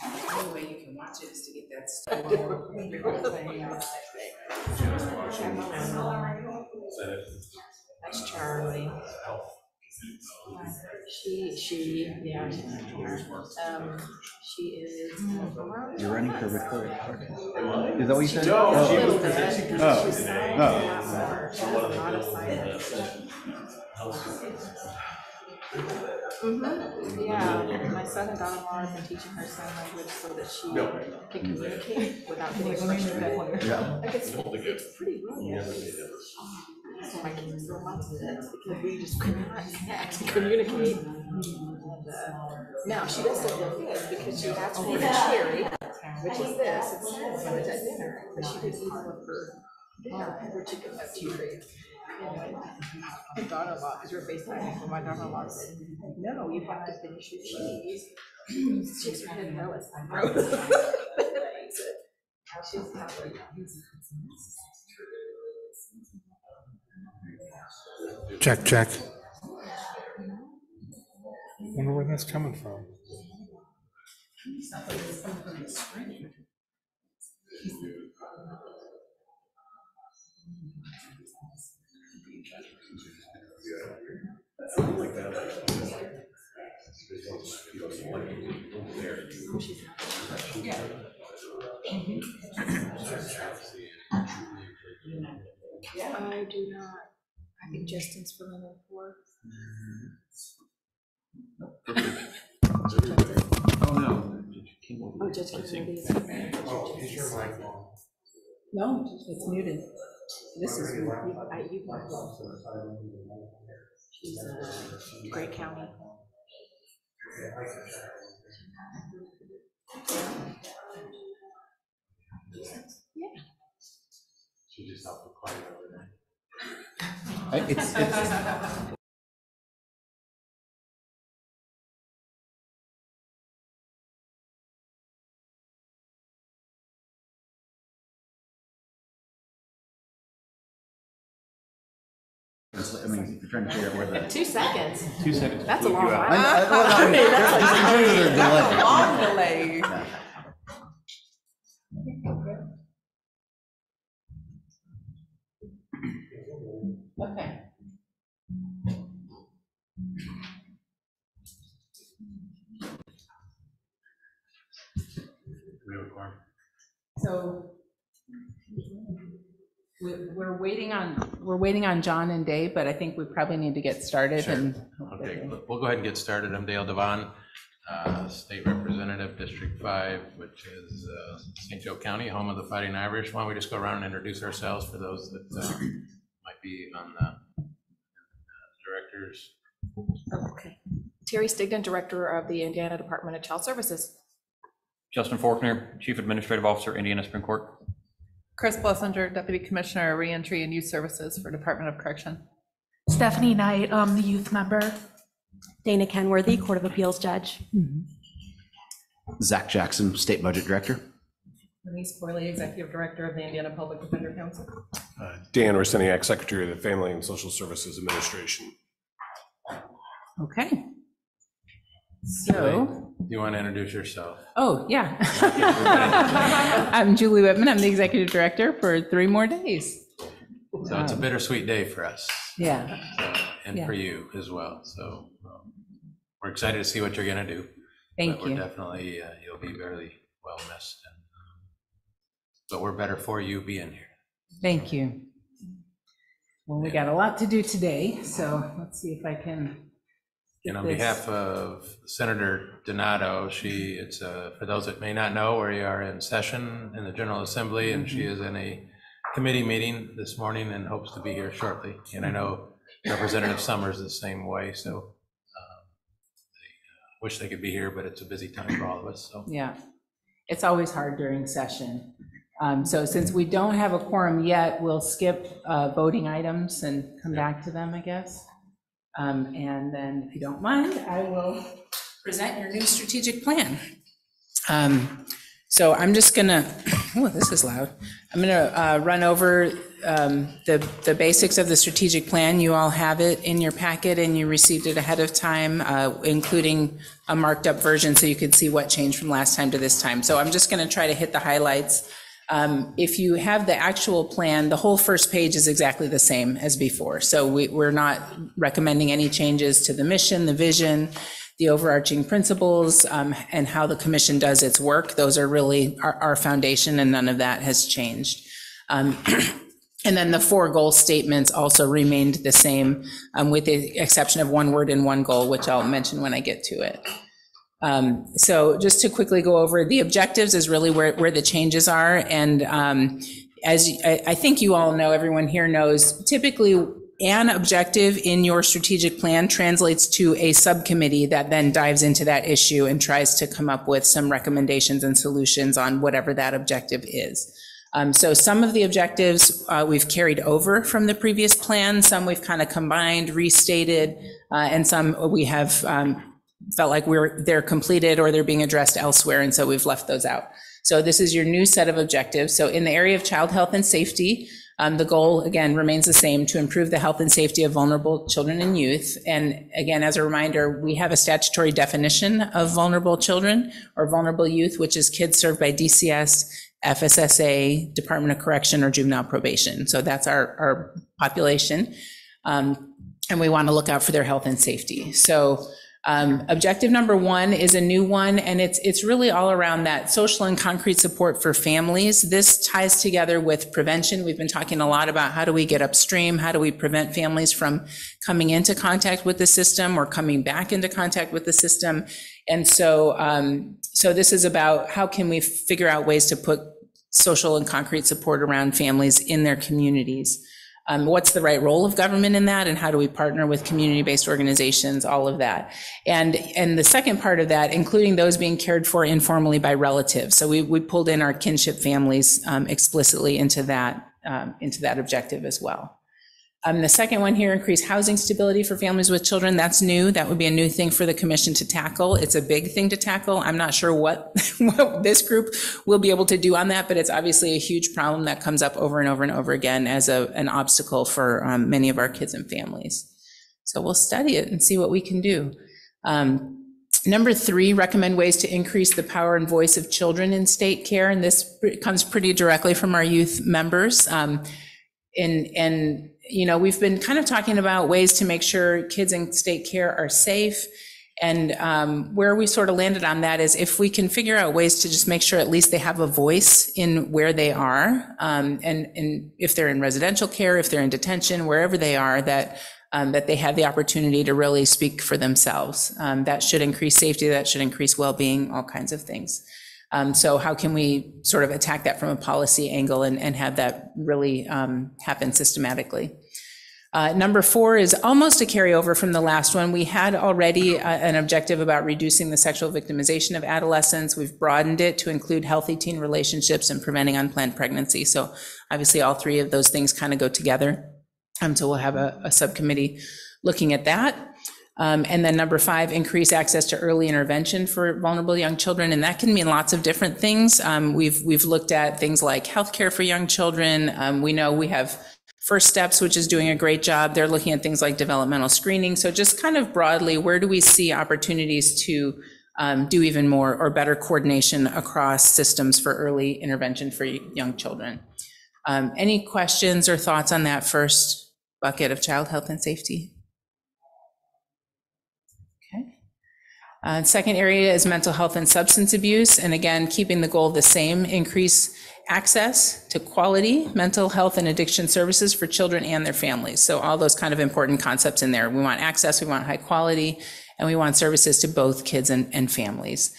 The only way you can watch it is to get that started. That's Charlie. Yeah. She is. You're running for Victoria. Is that what you said? Yeah, my son and daughter-in-law have been teaching her sign language so that she can communicate without getting frustrated. Yeah. Like it's pretty brilliant. So my kids don't want this because we just cannot connect and communicate. Now she does so good because she asked for a cherry, which is this, it's at dinner, but she didn't eat all of her dinner, her chicken have cherry. My daughter-in-law, because we're FaceTiming, but my daughter-in-law said, no, you have to finish your cheese. She's her head, no, it's not gross. Check, check. Wonder where that's coming from. I do not. I think Justin's filling in for. Oh, no. Oh, Judge Kennedy. Is your mic on? No, it's muted. This is you. She's Gray County. Yeah. She just awful quiet over there. It's I mean, if you're trying to figure out where the 2 seconds. 2 seconds. That's a long while. That's a long delay. Okay. So we're waiting on John and Dave, but I think we probably need to get started. Sure. And Okay, we'll go ahead and get started. I'm Dale Devon, State Representative, District 5, which is St. Joe County, home of the Fighting Irish. Why don't we just go around and introduce ourselves for those that might be on the directors. Okay. Terry Stigdon, Director of the Indiana Department of Child Services. Justin Faulkner, Chief Administrative Officer, Indiana Supreme Court. Chris Blessinger, Deputy Commissioner, Reentry and Youth Services for Department of Correction. Stephanie Knight, the youth member. Dana Kenworthy, Court of Appeals Judge. Zach Jackson, State Budget Director. Denise Corley, Executive Director of the Indiana Public Defender Council. Dan Rorseniak, Secretary of the Family and Social Services Administration. Okay. So, Do you want to introduce yourself? oh, yeah. I'm Julie Whitman. I'm the Executive Director for 3 more days. So it's a bittersweet day for us. Yeah. And Yeah. for you as well. So we're excited to see what you're going to do. Thank But you. we're definitely, you'll be very well missed. And, but we're better for you being here. Thank you. Well, we got a lot to do today, so let's see if I can. And on behalf of Senator Donato, it's for those that may not know, we are in session in the General Assembly, and she is in a committee meeting this morning and hopes to be here shortly. And I know Representative Summers the same way, so wish they could be here, but it's a busy time for all of us. So Yeah, it's always hard during session. So since we don't have a quorum yet, we'll skip voting items and come back to them, I guess. And then, if you don't mind, I will present your new strategic plan. So I'm just gonna Oh, this is loud. I'm going to run over the basics of the strategic plan. You all have it in your packet and you received it ahead of time, including a marked up version so you could see what changed from last time to this time. So I'm just going to try to hit the highlights. If you have the actual plan, the whole first page is exactly the same as before. So we're not recommending any changes to the mission, the vision, the overarching principles, and how the commission does its work. Those are really our foundation, and none of that has changed. And then the 4 goal statements also remained the same, with the exception of 1 word and 1 goal, which I'll mention when I get to it. So just to quickly go over, the objectives is really where the changes are. And as I think you all know, everyone here knows, typically an objective in your strategic plan translates to a subcommittee that then dives into that issue and tries to come up with some recommendations and solutions on whatever that objective is. So some of the objectives we've carried over from the previous plan, some we've kind of combined, restated, and some we have felt like they're completed or they're being addressed elsewhere, and so we've left those out. So this is your new set of objectives. So in the area of child health and safety, the goal, again, remains the same, to improve the health and safety of vulnerable children and youth. And again, as a reminder, we have a statutory definition of vulnerable children or vulnerable youth, which is kids served by DCS, FSSA, Department of Correction, or juvenile probation. So that's our population. And we want to look out for their health and safety. So objective number 1 is a new one, and it's really all around that social and concrete support for families. This ties together with prevention. We've been talking a lot about how do we get upstream, how do we prevent families from coming into contact with the system or coming back into contact with the system. And so, so this is about how can we figure out ways to put social and concrete support around families in their communities. What's the right role of government in that, and how do we partner with community-based organizations, all of that. And the second part of that, including those being cared for informally by relatives. So we pulled in our kinship families explicitly into that objective as well. The second one here, increase housing stability for families with children. That's new. That would be a new thing for the commission to tackle. It's a big thing to tackle. I'm not sure what this group will be able to do on that, but it's obviously a huge problem that comes up over and over and over again as an obstacle for many of our kids and families. So we'll study it and see what we can do. Number 3, recommend ways to increase the power and voice of children in state care. And this comes pretty directly from our youth members. And you know, we've been kind of talking about ways to make sure kids in state care are safe. And where we sort of landed on that is if we can figure out ways to just make sure at least they have a voice in where they are, and if they're in residential care, if they're in detention, wherever they are, that they have the opportunity to really speak for themselves. That should increase safety, that should increase well-being, all kinds of things. So how can we sort of attack that from a policy angle and have that really happen systematically? Number 4 is almost a carryover from the last one. We had already an objective about reducing the sexual victimization of adolescents. We've broadened it to include healthy teen relationships and preventing unplanned pregnancy. So obviously all 3 of those things kind of go together. So we'll have a subcommittee looking at that. And then number 5, increase access to early intervention for vulnerable young children. And that can mean lots of different things. We've looked at things like healthcare for young children. We know we have First Steps, which is doing a great job. They're looking at things like developmental screening. So just kind of broadly, where do we see opportunities to do even more or better coordination across systems for early intervention for young children? Any questions or thoughts on that first bucket of child health and safety? Second area is mental health and substance abuse. And again, keeping the goal the same, increase access to quality mental health and addiction services for children and their families. So all those kind of important concepts in there. We want access, we want high quality, and we want services to both kids and families.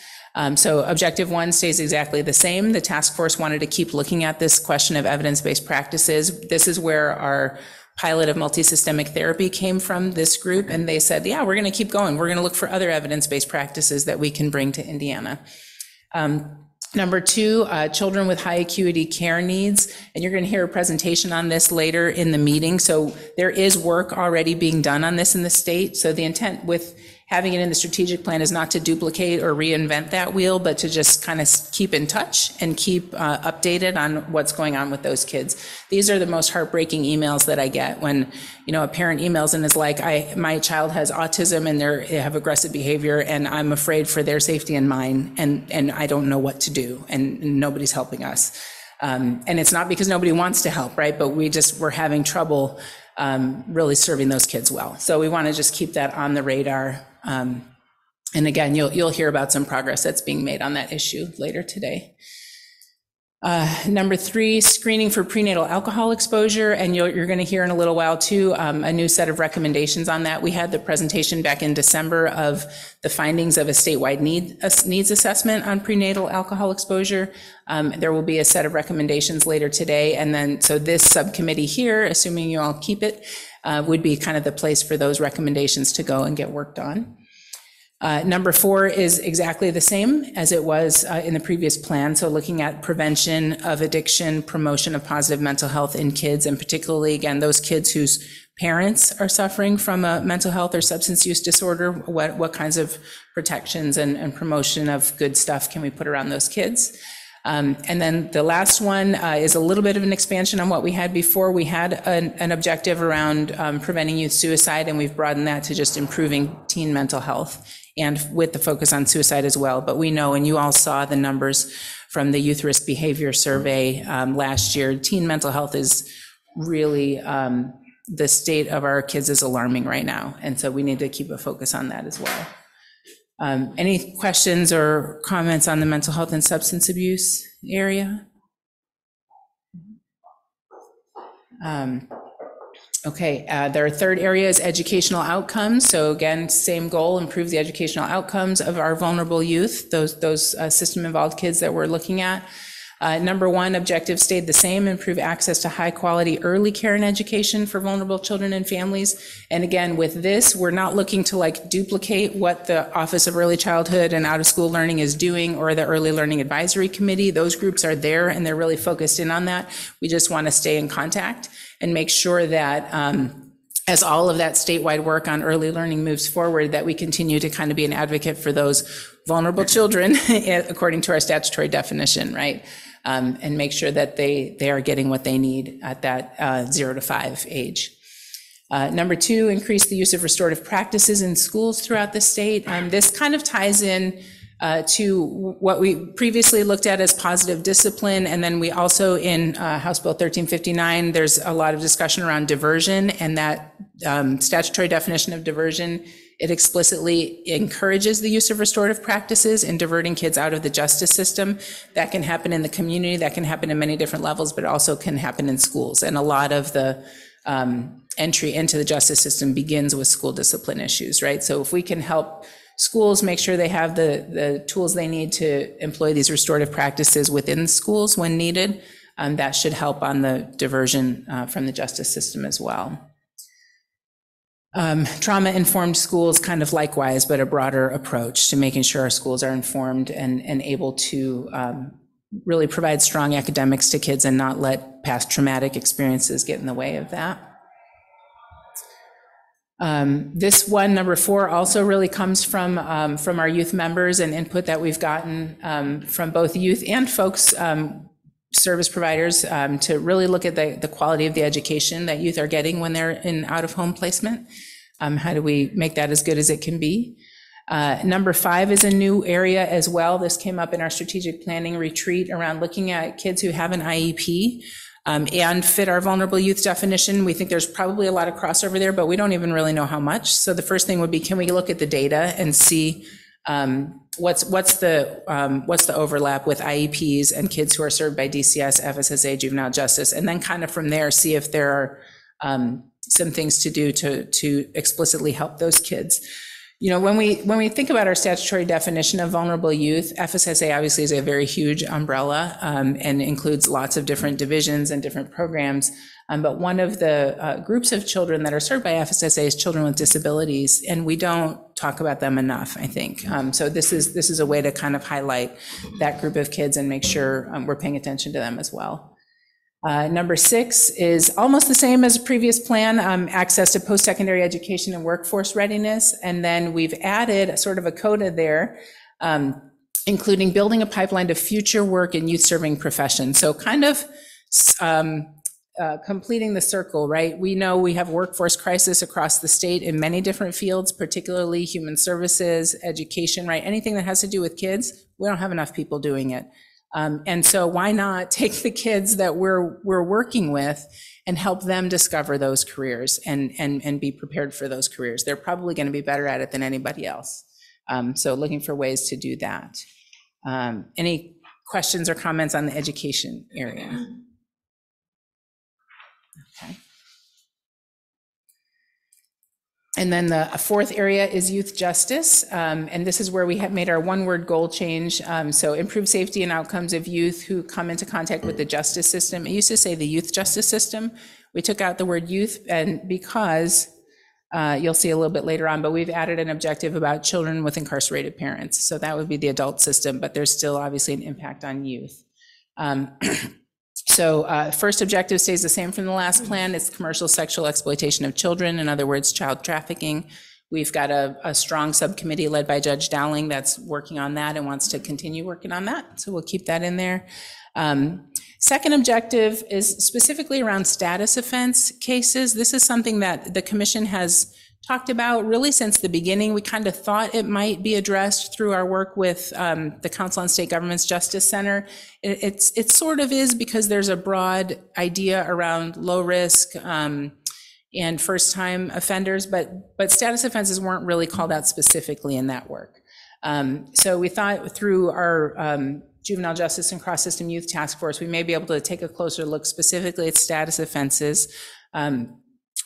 So objective 1 stays exactly the same. The task force wanted to keep looking at this question of evidence-based practices. This is where our pilot of multisystemic therapy came from, this group, and they said, yeah, we're going to keep going. We're going to look for other evidence-based practices that we can bring to Indiana. Number 2, children with high acuity care needs, and you're going to hear a presentation on this later in the meeting. So there is work already being done on this in the state. So the intent with having it in the strategic plan is not to duplicate or reinvent that wheel, but to just kind of keep in touch and keep updated on what's going on with those kids. These are the most heartbreaking emails that I get when, a parent emails and is like, my child has autism and they have aggressive behavior, and I'm afraid for their safety and mine, and I don't know what to do, and nobody's helping us. And it's not because nobody wants to help, right? But we're having trouble really serving those kids well. So we want to just keep that on the radar. And again, you'll hear about some progress that's being made on that issue later today. Number 3, screening for prenatal alcohol exposure, and you're going to hear in a little while too a new set of recommendations on that. We had the presentation back in December of the findings of a statewide needs assessment on prenatal alcohol exposure. There will be a set of recommendations later today, and then so this subcommittee here, assuming you all keep it, would be kind of the place for those recommendations to go and get worked on. Number 4 is exactly the same as it was in the previous plan. So looking at prevention of addiction, promotion of positive mental health in kids, and particularly, again, those kids whose parents are suffering from a mental health or substance use disorder, what kinds of protections and promotion of good stuff can we put around those kids? And then the last one is a little bit of an expansion on what we had before. We had an objective around preventing youth suicide, and we've broadened that to just improving teen mental health, and with the focus on suicide as well. But we know, and you all saw the numbers from the Youth Risk Behavior Survey last year, teen mental health is really, the state of our kids is alarming right now. And so we need to keep a focus on that as well. Any questions or comments on the mental health and substance abuse area? Okay, their third area is educational outcomes. So again, same goal, improve the educational outcomes of our vulnerable youth, those system-involved kids that we're looking at. Number 1 objective stayed the same, improve access to high quality early care and education for vulnerable children and families. And again, with this, we're not looking to duplicate what the Office of Early Childhood and Out of School Learning is doing, or the Early Learning Advisory Committee. Those groups are there and they're really focused in on that. We just want to stay in contact and make sure that as all of that statewide work on early learning moves forward, that we continue to kind of be an advocate for those vulnerable children according to our statutory definition, right? And make sure that they are getting what they need at that 0 to 5 age. Number 2, increase the use of restorative practices in schools throughout the state. This kind of ties in to what we previously looked at as positive discipline. And then we also in House Bill 1359, there's a lot of discussion around diversion, and that statutory definition of diversion, it explicitly encourages the use of restorative practices in diverting kids out of the justice system. That can happen in the community, that can happen in many different levels, but also can happen in schools. And a lot of the entry into the justice system begins with school discipline issues, right? So if we can help schools make sure they have the tools they need to employ these restorative practices within schools when needed, that should help on the diversion from the justice system as well. Trauma-informed schools, kind of likewise, but a broader approach to making sure our schools are informed and able to really provide strong academics to kids and not let past traumatic experiences get in the way of that. This one, number 4, also really comes from our youth members and input that we've gotten from both youth and folks, service providers, to really look at the quality of the education that youth are getting when they're in out-of-home placement. How do we make that as good as it can be? Number 5 is a new area as well. This came up in our strategic planning retreat around looking at kids who have an IEP and fit our vulnerable youth definition. We think there's probably a lot of crossover there, but we don't even really know how much. So the first thing would be, can we look at the data and see what's the overlap with IEPs and kids who are served by DCS, FSSA, juvenile justice, and then kind of from there see if there are some things to do to explicitly help those kids. You know, when we think about our statutory definition of vulnerable youth, FSSA obviously is a very huge umbrella and includes lots of different divisions and different programs. But one of the groups of children that are served by FSSA is children with disabilities, and we don't talk about them enough, I think. So this is a way to kind of highlight that group of kids and make sure we're paying attention to them as well. Number 6 is almost the same as a previous plan, access to post-secondary education and workforce readiness. And then we've added sort of a coda there, including building a pipeline to future work in youth-serving professions. So kind of completing the circle, right? We know we have workforce crisis across the state in many different fields, particularly human services, education, right? Anything that has to do with kids, we don't have enough people doing it. And so why not take the kids that we're working with and help them discover those careers and be prepared for those careers? They're probably going to be better at it than anybody else. So looking for ways to do that. Any questions or comments on the education area? Okay. And then the fourth area is youth justice. And this is where we have made our one-word goal change. So improve safety and outcomes of youth who come into contact with the justice system. It used to say the youth justice system. We took out the word youth, and because you'll see a little bit later on, but we've added an objective about children with incarcerated parents. So that would be the adult system, but there's still obviously an impact on youth. So first objective stays the same from the last plan. It's commercial sexual exploitation of children, in other words, child trafficking. We've got a strong subcommittee led by Judge Dowling that's working on that and wants to continue working on that. So we'll keep that in there. Second objective is specifically around status offense cases. This is something that the commission has talked about really since the beginning. We kind of thought it might be addressed through our work with the Council on State Governments Justice Center. It sort of is, because there's a broad idea around low risk and first-time offenders, but status offenses weren't really called out specifically in that work. So we thought through our Juvenile Justice and Cross-System Youth Task Force, we may be able to take a closer look specifically at status offenses,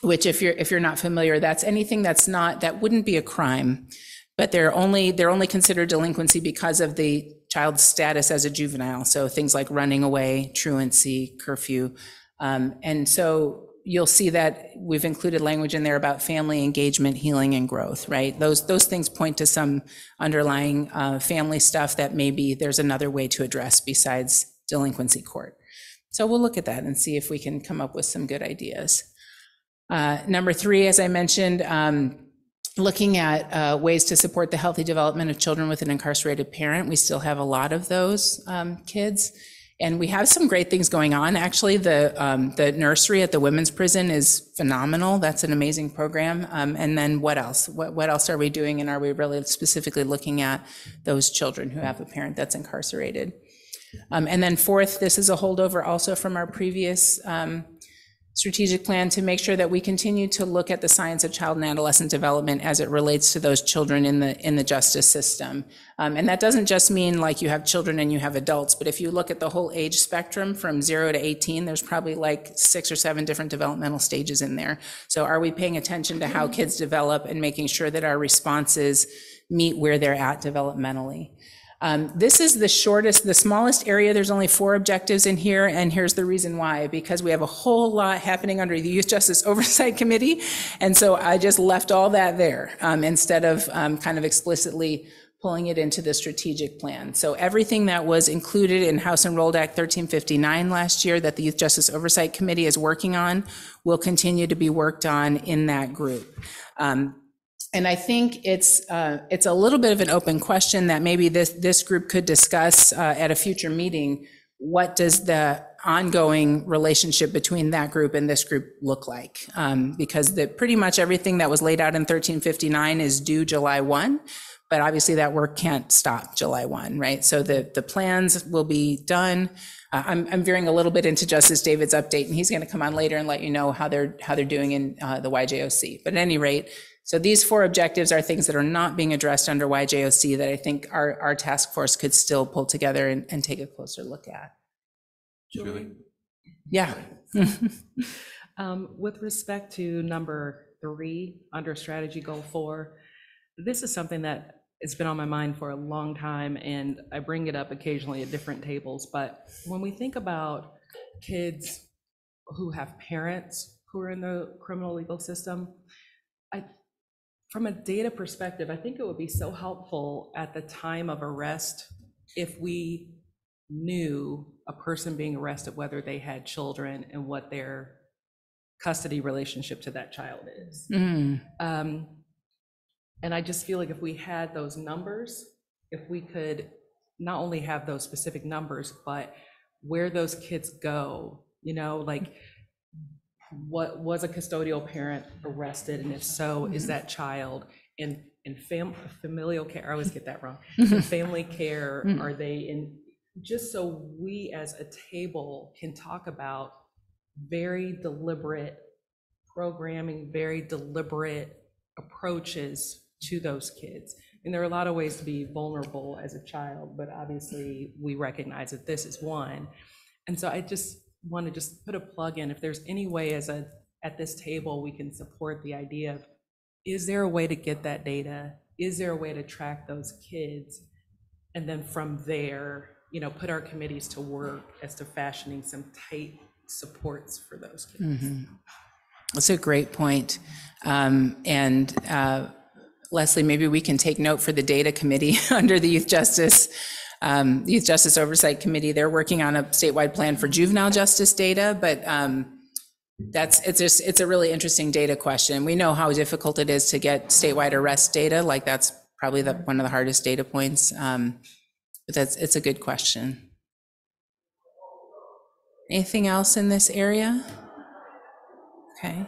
which if you're not familiar, that's anything that wouldn't be a crime, but they're only considered delinquency because of the child's status as a juvenile. So things like running away, truancy, curfew. And so you'll see that we've included language in there about family engagement, healing, and growth, right? Those things point to some underlying family stuff that maybe there's another way to address besides delinquency court. So we'll look at that and see if we can come up with some good ideas. Number 3, as I mentioned, looking at ways to support the healthy development of children with an incarcerated parent. We still have a lot of those kids. And we have some great things going on. Actually, the nursery at the women's prison is phenomenal. That's an amazing program. And then what else? What else are we doing? And are we really specifically looking at those children who have a parent that's incarcerated? And then fourth, this is a holdover also from our previous strategic plan to make sure that we continue to look at the science of child and adolescent development as it relates to those children in the justice system. And that doesn't just mean like you have children and you have adults, but if you look at the whole age spectrum from 0 to 18, there's probably like 6 or 7 different developmental stages in there. So are we paying attention to how kids develop and making sure that our responses meet where they're at developmentally? This is the smallest area. There's only 4 objectives in here, and here's the reason why, because we have a whole lot happening under the Youth Justice Oversight Committee, and so I just left all that there instead of kind of explicitly pulling it into the strategic plan. So everything that was included in House Enrolled Act 1359 last year that the Youth Justice Oversight Committee is working on will continue to be worked on in that group. And I think it's a little bit of an open question that maybe this group could discuss at a future meeting. What does the ongoing relationship between that group and this group look like? Because pretty much everything that was laid out in 1359 is due July 1, but obviously that work can't stop July 1, right? So the plans will be done. I'm veering a little bit into Justice David's update, and he's going to come on later and let you know how they're doing in the YJOC. But at any rate, so these 4 objectives are things that are not being addressed under YJOC that I think our task force could still pull together and take a closer look at. Julie? Yeah. With respect to number 3 under strategy goal 4, this is something that has been on my mind for a long time, and I bring it up occasionally at different tables. But when we think about kids who have parents who are in the criminal legal system, from a data perspective, I think it would be so helpful at the time of arrest if we knew a person being arrested, whether they had children and what their custody relationship to that child is. And I just feel like if we had those numbers, if we could not only have those specific numbers, but where those kids go, you know, like what was a custodial parent arrested, and if so, is that child in familial care? I always get that wrong. In family care, are they in? Just so we as a table can talk about very deliberate programming, very deliberate approaches to those kids. And there are a lot of ways to be vulnerable as a child, but obviously we recognize that this is one. And so I just want to just put a plug in, if there's any way at this table we can support the idea of, is there a way to get that data? Is there a way to track those kids? And then from there, you know, put our committees to work as to fashioning some tight supports for those kids. That's a great point. Leslie, maybe we can take note for the data committee under the Youth Justice Oversight Committee. They're working on a statewide plan for juvenile justice data, but it's a really interesting data question. We know how difficult it is to get statewide arrest data. Like that's probably one of the hardest data points. But it's a good question. Anything else in this area? Okay.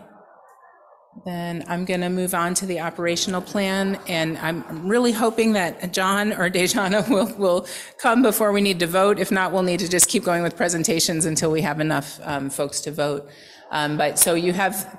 Then I'm going to move on to the operational plan, and I'm really hoping that John or Dejana will come before we need to vote. If not, we'll need to just keep going with presentations until we have enough folks to vote. But so you have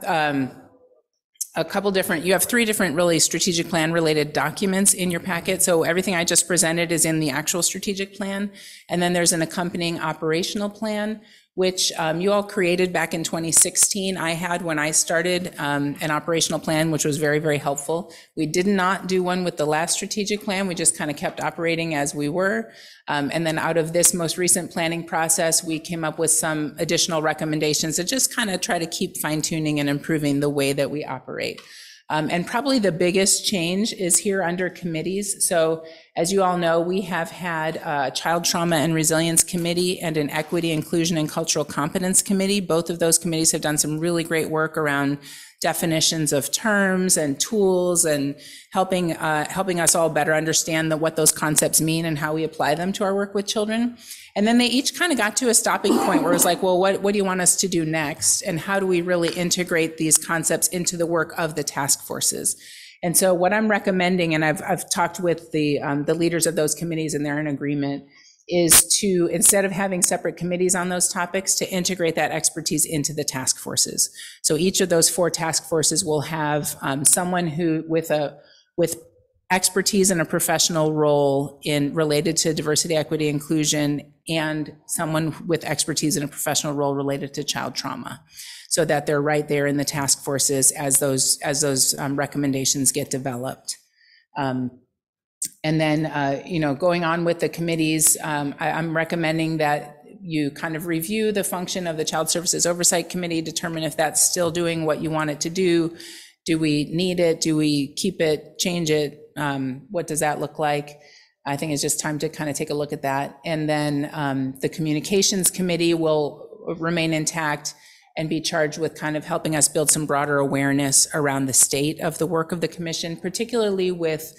you have 3 different really strategic plan related documents in your packet. So everything I just presented is in the actual strategic plan. And then there's an accompanying operational plan, which you all created back in 2016. I had, when I started, an operational plan, which was very, very helpful. We did not do one with the last strategic plan. We just kind of kept operating as we were. And then out of this most recent planning process, we came up with some additional recommendations to just kind of try to keep fine tuning and improving the way that we operate. And probably the biggest change is here under committees. So as you all know, we have had a Child Trauma and Resilience Committee and an Equity, Inclusion, and Cultural Competence Committee. Both of those committees have done some really great work around definitions of terms and tools and helping us all better understand what those concepts mean and how we apply them to our work with children. And then they each kind of got to a stopping point where it was like, well, what do you want us to do next? And how do we really integrate these concepts into the work of the task forces? And so what I'm recommending, and I've talked with the leaders of those committees and they're in agreement, is to, instead of having separate committees on those topics, to integrate that expertise into the task forces. So each of those 4 task forces will have someone who with expertise in a professional role related to diversity, equity, inclusion, and someone with expertise in a professional role related to child trauma, so that they're right there in the task forces as those recommendations get developed. And then, going on with the committees, I'm recommending that you kind of review the function of the Child Services Oversight Committee, determine if that's still doing what you want it to do. Do we need it? Do we keep it, change it? What does that look like? I think it's just time to kind of take a look at that. And then the Communications Committee will remain intact and be charged with kind of helping us build some broader awareness around the state of the work of the commission, particularly with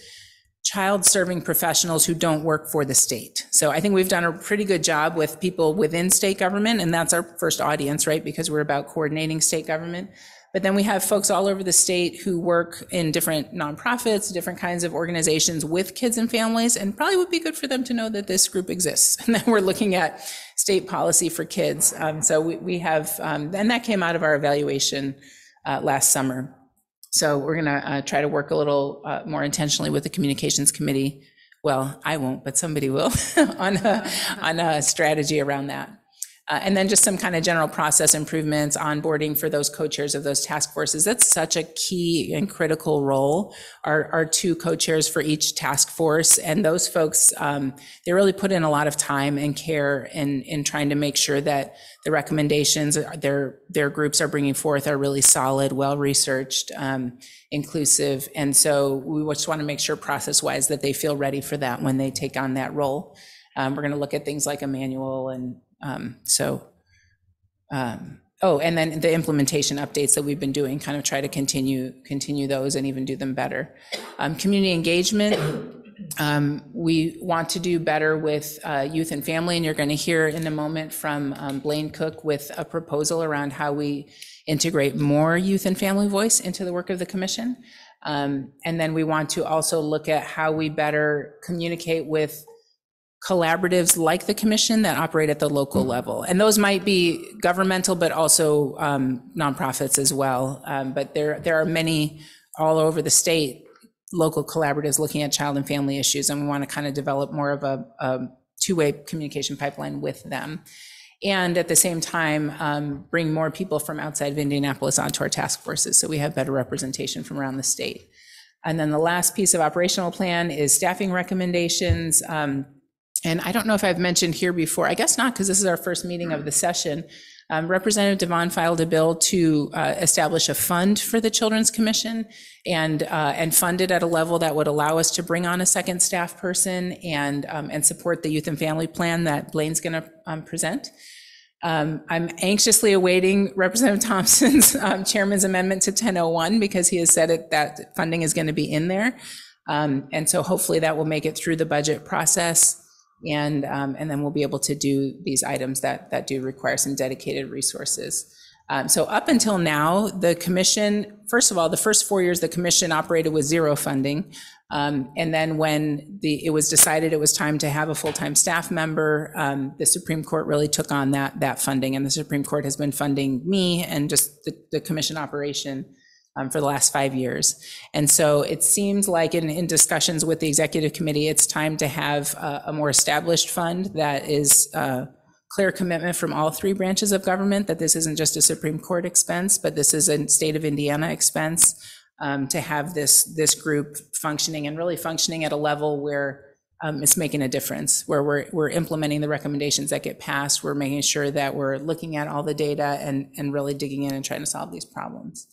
child serving professionals who don't work for the state. So I think we've done a pretty good job with people within state government, and that's our first audience, right? Because we're about coordinating state government. But then we have folks all over the state who work in different nonprofits, different kinds of organizations with kids and families, and probably would be good for them to know that this group exists and that we're looking at state policy for kids. So we have, and that came out of our evaluation last summer. So we're gonna try to work a little more intentionally with the Communications Committee. Well, I won't, but somebody will on a strategy around that. And then just some kind of general process improvements, onboarding for those co-chairs of those task forces. That's such a key and critical role. Our 2 co-chairs for each task force, and those folks, they really put in a lot of time and care in trying to make sure that the recommendations their groups are bringing forth are really solid, well-researched, inclusive. And so we just want to make sure process-wise that they feel ready for that when they take on that role. We're going to look at things like a manual and oh, and then the implementation updates that we've been doing, kind of try to continue those and even do them better. Community engagement, we want to do better with youth and family, and you're going to hear in a moment from Blaine Cook with a proposal around how we integrate more youth and family voice into the work of the commission. And then we want to also look at how we better communicate with collaboratives like the commission that operate at the local level. And those might be governmental, but also nonprofits as well. But there are many all over the state, local collaboratives looking at child and family issues, and we want to kind of develop more of a two-way communication pipeline with them. And at the same time, bring more people from outside of Indianapolis onto our task forces so we have better representation from around the state. And then the last piece of operational plan is staffing recommendations. And I don't know if I've mentioned here before, I guess not, because this is our first meeting of the session. Representative Devon filed a bill to establish a fund for the Children's Commission and fund it at a level that would allow us to bring on a second staff person and support the youth and family plan that Blaine's going to present. I'm anxiously awaiting Representative Thompson's chairman's amendment to 1001 because he has said that funding is going to be in there. And so hopefully that will make it through the budget process. And then we'll be able to do these items that do require some dedicated resources. So up until now, the commission, first of all, the first 4 years, the commission operated with zero funding. And then when it was decided it was time to have a full-time staff member, the Supreme Court really took on that funding. And the Supreme Court has been funding me and just the commission operation for the last 5 years. And so it seems like in discussions with the executive committee, it's time to have a more established fund that is clear commitment from all three branches of government that this isn't just a Supreme Court expense, but this is a state of Indiana expense to have this group functioning and really functioning at a level where it's making a difference, where we're implementing the recommendations that get passed. We're making sure that we're looking at all the data and really digging in and trying to solve these problems.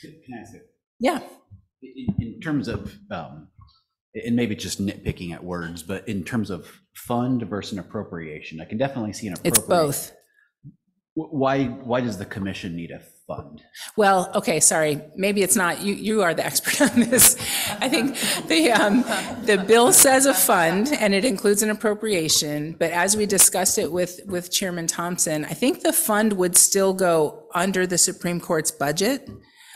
Can I ask it? Yeah. In terms of, and maybe just nitpicking at words, but in terms of fund versus an appropriation, I can definitely see an appropriation. It's both. Why does the commission need a fund? Well, okay, sorry, maybe it's not, you are the expert on this. I think the bill says a fund and it includes an appropriation, but as we discussed it with Chairman Thompson, I think the fund would still go under the Supreme Court's budget.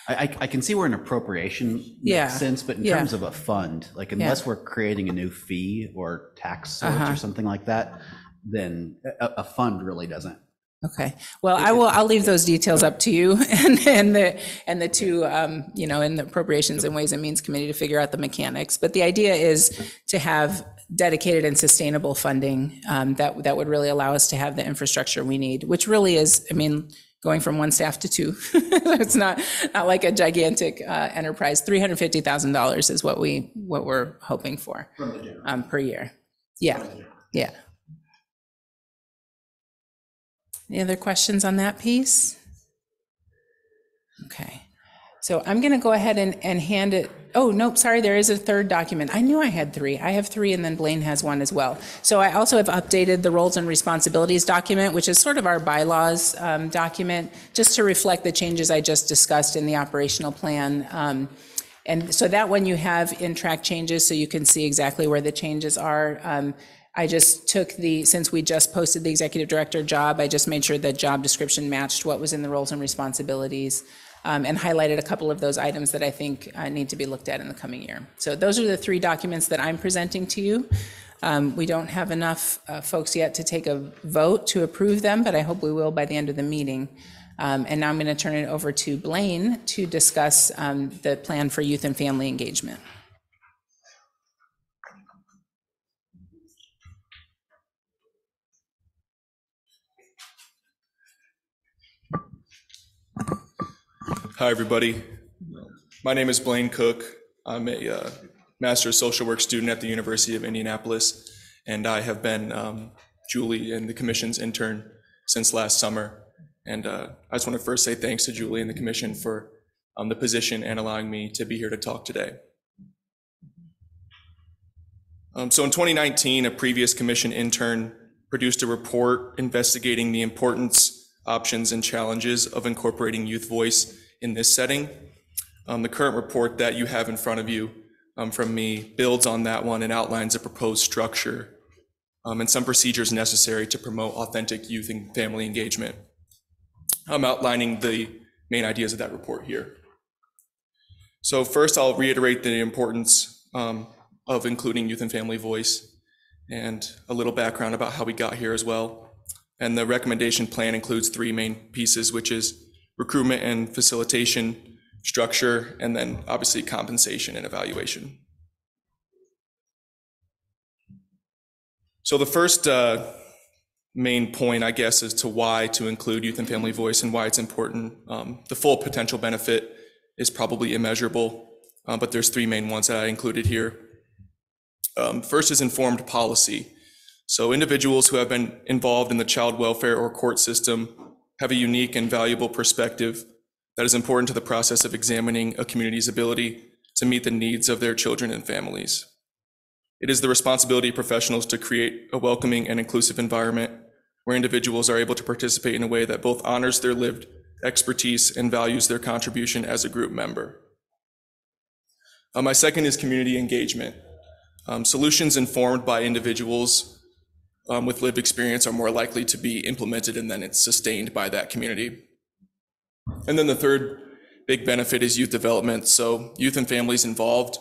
I can see where an appropriation makes sense, but in terms of a fund, like unless we're creating a new fee or tax source or something like that, then a fund really doesn't. Okay, well, I'll leave those details up to you and the two, in the Appropriations and Ways and Means Committee to figure out the mechanics. But the idea is to have dedicated and sustainable funding that would really allow us to have the infrastructure we need, which really is, going from one staff to two. It's not like a gigantic enterprise. $350,000 is what we're hoping for per year. Yeah. Any other questions on that piece? Okay. So I'm going to go ahead and hand it. Oh, nope, sorry, there is a third document. I knew I had three. I have three, and then Blaine has one as well. So I also have updated the roles and responsibilities document, which is sort of our bylaws document, just to reflect the changes I just discussed in the operational plan. And so that one you have in track changes, so you can see exactly where the changes are. I just took since we just posted the executive director job, I just made sure the job description matched what was in the roles and responsibilities. And highlighted a couple of those items that I think need to be looked at in the coming year. So those are the three documents that I'm presenting to you. We don't have enough folks yet to take a vote to approve them, but I hope we will by the end of the meeting. And now I'm going to turn it over to Blaine to discuss the plan for youth and family engagement. Hi, everybody. My name is Blaine Cook. I'm a Master of Social Work student at the University of Indianapolis, and I have been Julie and the Commission's intern since last summer. And I just want to first say thanks to Julie and the Commission for the position and allowing me to be here to talk today. So in 2019, a previous commission intern produced a report investigating the importance, options, and challenges of incorporating youth voice in this setting. The current report that you have in front of you from me builds on that one and outlines a proposed structure and some procedures necessary to promote authentic youth and family engagement. I'm outlining the main ideas of that report here. So first, I'll reiterate the importance of including youth and family voice and a little background about how we got here as well. And the recommendation plan includes three main pieces, which is recruitment and facilitation, structure, and then obviously compensation and evaluation. So the first main point, I guess, as to why to include youth and family voice and why it's important. The full potential benefit is probably immeasurable, but there's three main ones that I included here. First is informed policy. So individuals who have been involved in the child welfare or court system have a unique and valuable perspective that is important to the process of examining a community's ability to meet the needs of their children and families. It is the responsibility of professionals to create a welcoming and inclusive environment where individuals are able to participate in a way that both honors their lived expertise and values their contribution as a group member. My second is community engagement. Solutions informed by individuals with lived experience are more likely to be implemented and then it's sustained by that community. And then the third big benefit is youth development. So youth and families involved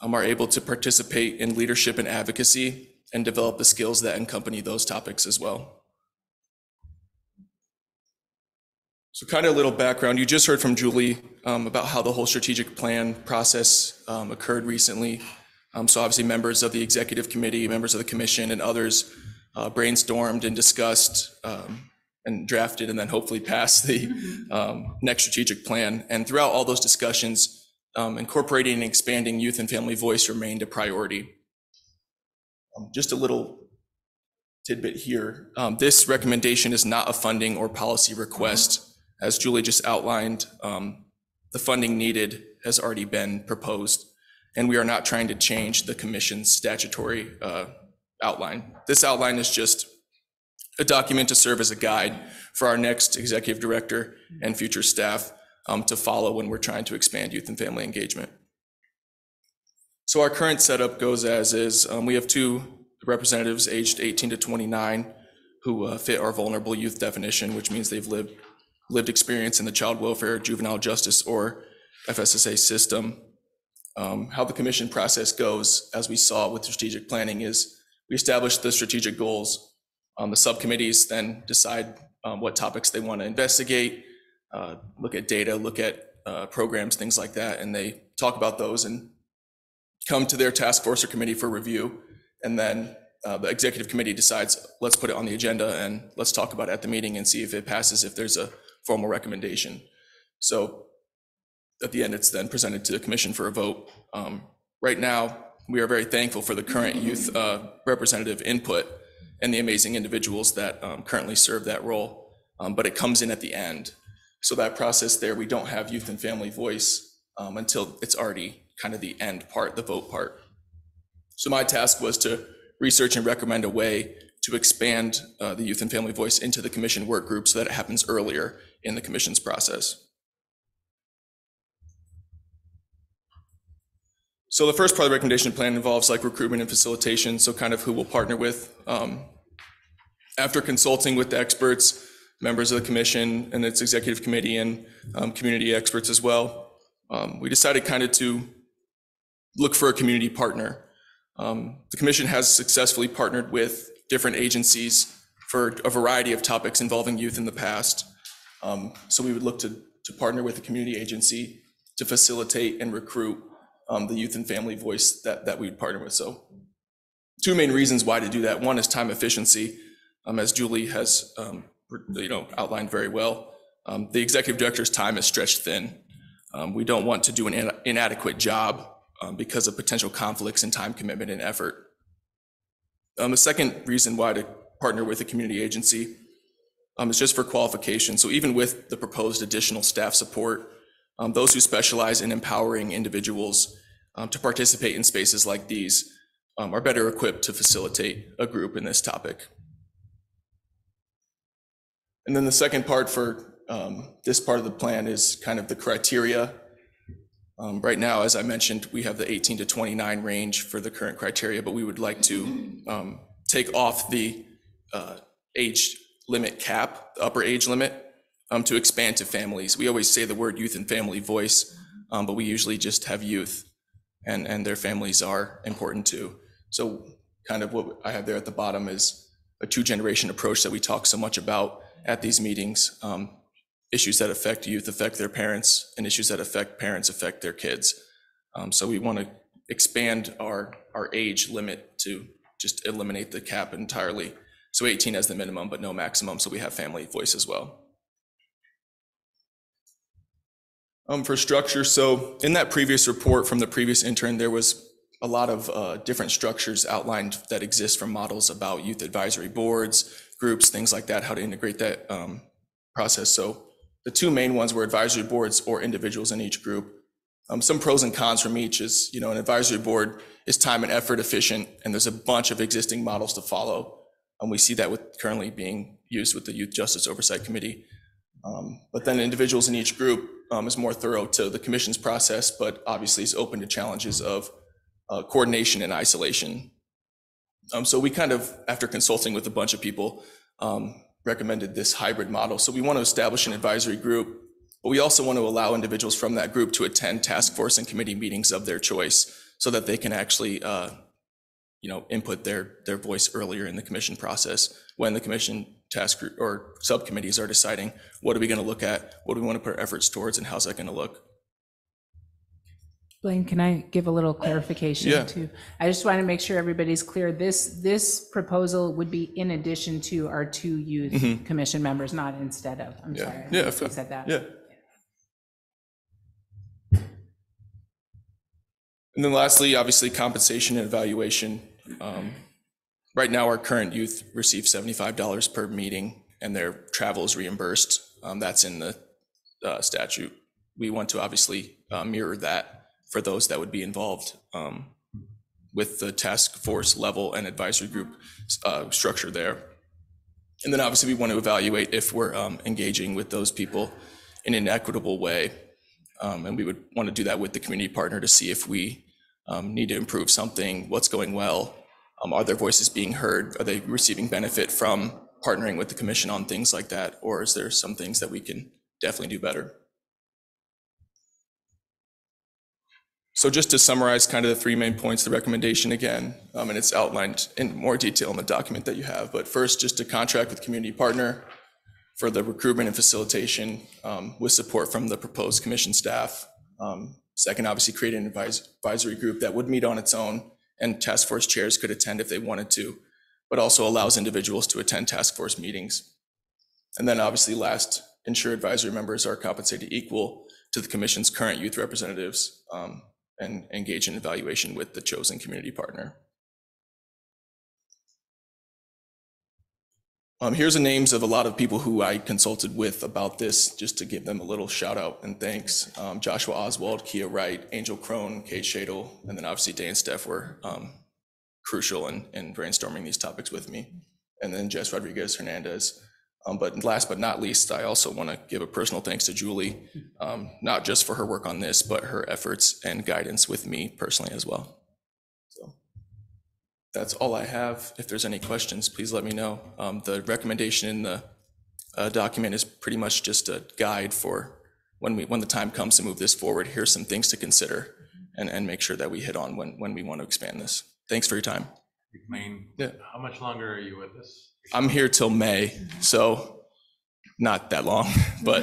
are able to participate in leadership and advocacy and develop the skills that accompany those topics as well. So kind of a little background. You just heard from Julie about how the whole strategic plan process occurred recently. So obviously members of the executive committee, members of the commission, and others brainstormed and discussed and drafted and then hopefully passed the next strategic plan. And throughout all those discussions, incorporating and expanding youth and family voice remained a priority. Just a little tidbit here. This recommendation is not a funding or policy request. As Julie just outlined, the funding needed has already been proposed, and we are not trying to change the commission's statutory outline. This outline is just a document to serve as a guide for our next executive director and future staff to follow when we're trying to expand youth and family engagement. So our current setup goes as is. We have two representatives aged 18 to 29 who fit our vulnerable youth definition, which means they've lived experience in the child welfare, juvenile justice, or FSSA system. How the commission process goes, as we saw with strategic planning, is we establish the strategic goals. The subcommittees then decide what topics they want to investigate, look at data, look at programs, things like that, and they talk about those and come to their task force or committee for review. And then the executive committee decides, let's put it on the agenda and let's talk about it at the meeting and see if it passes, if there's a formal recommendation. So at the end, it's then presented to the commission for a vote. Right now, we are very thankful for the current youth representative input and the amazing individuals that currently serve that role, but it comes in at the end. So that process there, we don't have youth and family voice until it's already kind of the end part, the vote part. So my task was to research and recommend a way to expand the youth and family voice into the commission work group so that it happens earlier in the commission's process. So the first part of the recommendation plan involves like recruitment and facilitation, so kind of who we'll partner with. After consulting with the experts, members of the commission and its executive committee and community experts as well, we decided kind of to look for a community partner. The commission has successfully partnered with different agencies for a variety of topics involving youth in the past. So we would look to partner with a community agency to facilitate and recruit the youth and family voice that we'd partner with. So two main reasons why to do that. One is time efficiency, as Julie has outlined very well. The executive director's time is stretched thin. We don't want to do an inadequate job because of potential conflicts in time commitment and effort. The second reason why to partner with a community agency is just for qualification. So even with the proposed additional staff support, those who specialize in empowering individuals to participate in spaces like these are better equipped to facilitate a group in this topic. And then the second part for this part of the plan is kind of the criteria. Right now, as I mentioned, we have the 18 to 29 range for the current criteria, but we would like to take off the age limit cap, the upper age limit, to expand to families. We always say the word youth and family voice, but we usually just have youth, and their families are important too. So kind of what I have there at the bottom is a two-generation approach that we talk so much about at these meetings. Issues that affect youth affect their parents, and issues that affect parents affect their kids. So we want to expand our age limit to just eliminate the cap entirely. So 18 as the minimum, but no maximum, so we have family voice as well. For structure, so in that previous report from the previous intern, there was a lot of different structures outlined that exist from models about youth advisory boards, groups, things like that, how to integrate that process. So the two main ones were advisory boards or individuals in each group. Some pros and cons from each is, an advisory board is time and effort efficient, and there's a bunch of existing models to follow. And we see that with currently being used with the Youth Justice Oversight Committee. But then individuals in each group is more thorough to the commission's process, but obviously is open to challenges of coordination and isolation. So we kind of, after consulting with a bunch of people, recommended this hybrid model. So we want to establish an advisory group, but we also want to allow individuals from that group to attend task force and committee meetings of their choice so that they can actually input their voice earlier in the commission process when the commission task group or subcommittees are deciding what are we going to look at, what do we want to put our efforts towards, and how's that going to look. Blaine, can I give a little clarification Yeah. too? I just want to make sure everybody's clear. This proposal would be in addition to our two youth commission members, not instead of. I'm sorry. Yeah, I said that. Yeah. And then lastly, obviously, compensation and evaluation. Right now, our current youth receive $75 per meeting, and their travel is reimbursed. That's in the statute. We want to obviously mirror that for those that would be involved with the task force level and advisory group structure there. And then obviously we want to evaluate if we're engaging with those people in an equitable way. And we would want to do that with the community partner to see if we need to improve something, what's going well, are their voices being heard, are they receiving benefit from partnering with the commission on things like that, or is there some things that we can definitely do better? So just to summarize kind of the three main points, the recommendation again, and it's outlined in more detail in the document that you have, but first, just to contract with community partner for the recruitment and facilitation with support from the proposed commission staff. Second, obviously create an advisory group that would meet on its own and task force chairs could attend if they wanted to, but also allows individuals to attend task force meetings. And then obviously last, ensure advisory members are compensated equal to the commission's current youth representatives and engage in evaluation with the chosen community partner. Here's the names of a lot of people who I consulted with about this, just to give them a little shout out and thanks. Joshua Oswald, Kia Wright, Angel Crone, Kate Shadle, and then obviously Dan and Steph were crucial in brainstorming these topics with me. And then Jess Rodriguez Hernandez. But last but not least, I also want to give a personal thanks to Julie, not just for her work on this, but her efforts and guidance with me personally as well. So that's all I have. If there's any questions, please let me know. The recommendation in the document is pretty much just a guide for when the time comes to move this forward. Here's some things to consider and make sure that we hit on when we want to expand this. Thanks for your time. Yeah. How much longer are you with us? I'm here till May, so not that long, but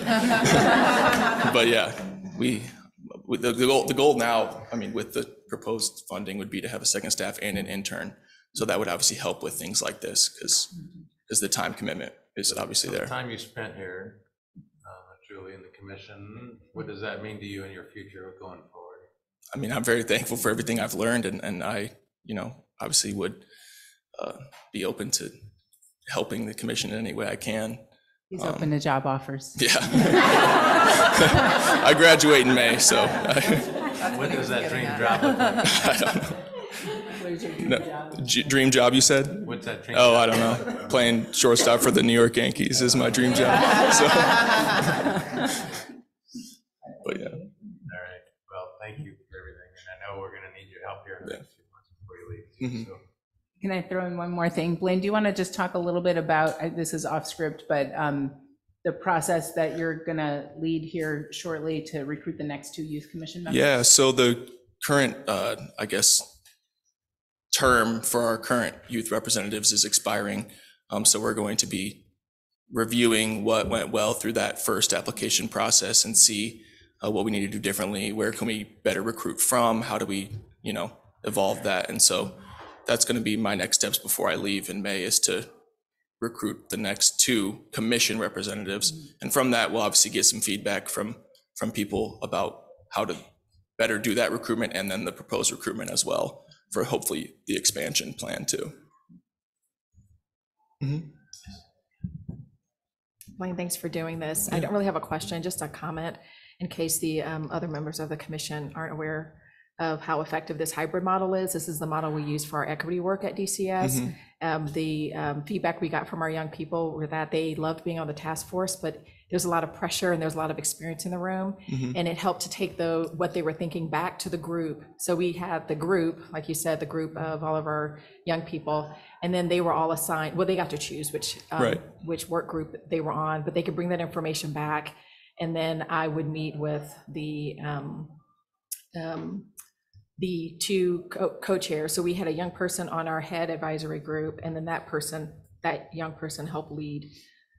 but yeah, the goal now, I mean, with the proposed funding would be to have a second staff and an intern. So that would obviously help with things like this because the time commitment is obviously there. The time you spent here, Julie, in the commission, what does that mean to you in your future going forward? I mean, I'm very thankful for everything I've learned, and I, obviously would be open to helping the commission in any way I can. He's open to job offers. Yeah. I graduate in May, so. When does that dream drop? I don't know. is your dream job? Dream job, you said? What's that dream? Oh, I don't know. Playing shortstop for the New York Yankees is my dream job. So. But yeah. All right. Well, thank you for everything. And I know we're going to need your help here in the next few months before you leave. So. Can I throw in one more thing? Blaine, do you want to just talk a little bit about, this is off script, but the process that you're going to lead here shortly to recruit the next 2 youth commission members? Yeah, so the current, I guess, term for our current youth representatives is expiring. So we're going to be reviewing what went well through that first application process and see what we need to do differently. Where can we better recruit from? How do we, evolve that? And so that's going to be my next steps before I leave in May, is to recruit the next 2 commission representatives. And from that, we'll obviously get some feedback from people about how to better do that recruitment, and then the proposed recruitment as well for hopefully the expansion plan too. Blaine, thanks for doing this. I don't really have a question, just a comment in case the other members of the commission aren't aware of how effective this hybrid model is. This is the model we use for our equity work at DCS. The feedback we got from our young people were that they loved being on the task force, but there's a lot of pressure and there's a lot of experience in the room. And it helped to take what they were thinking back to the group. So we had the group, like you said, the group of all of our young people, and then they were all assigned, well, they got to choose which work group they were on, but they could bring that information back. And then I would meet with the 2 co-chairs. So we had a young person on our head advisory group, and then that young person helped lead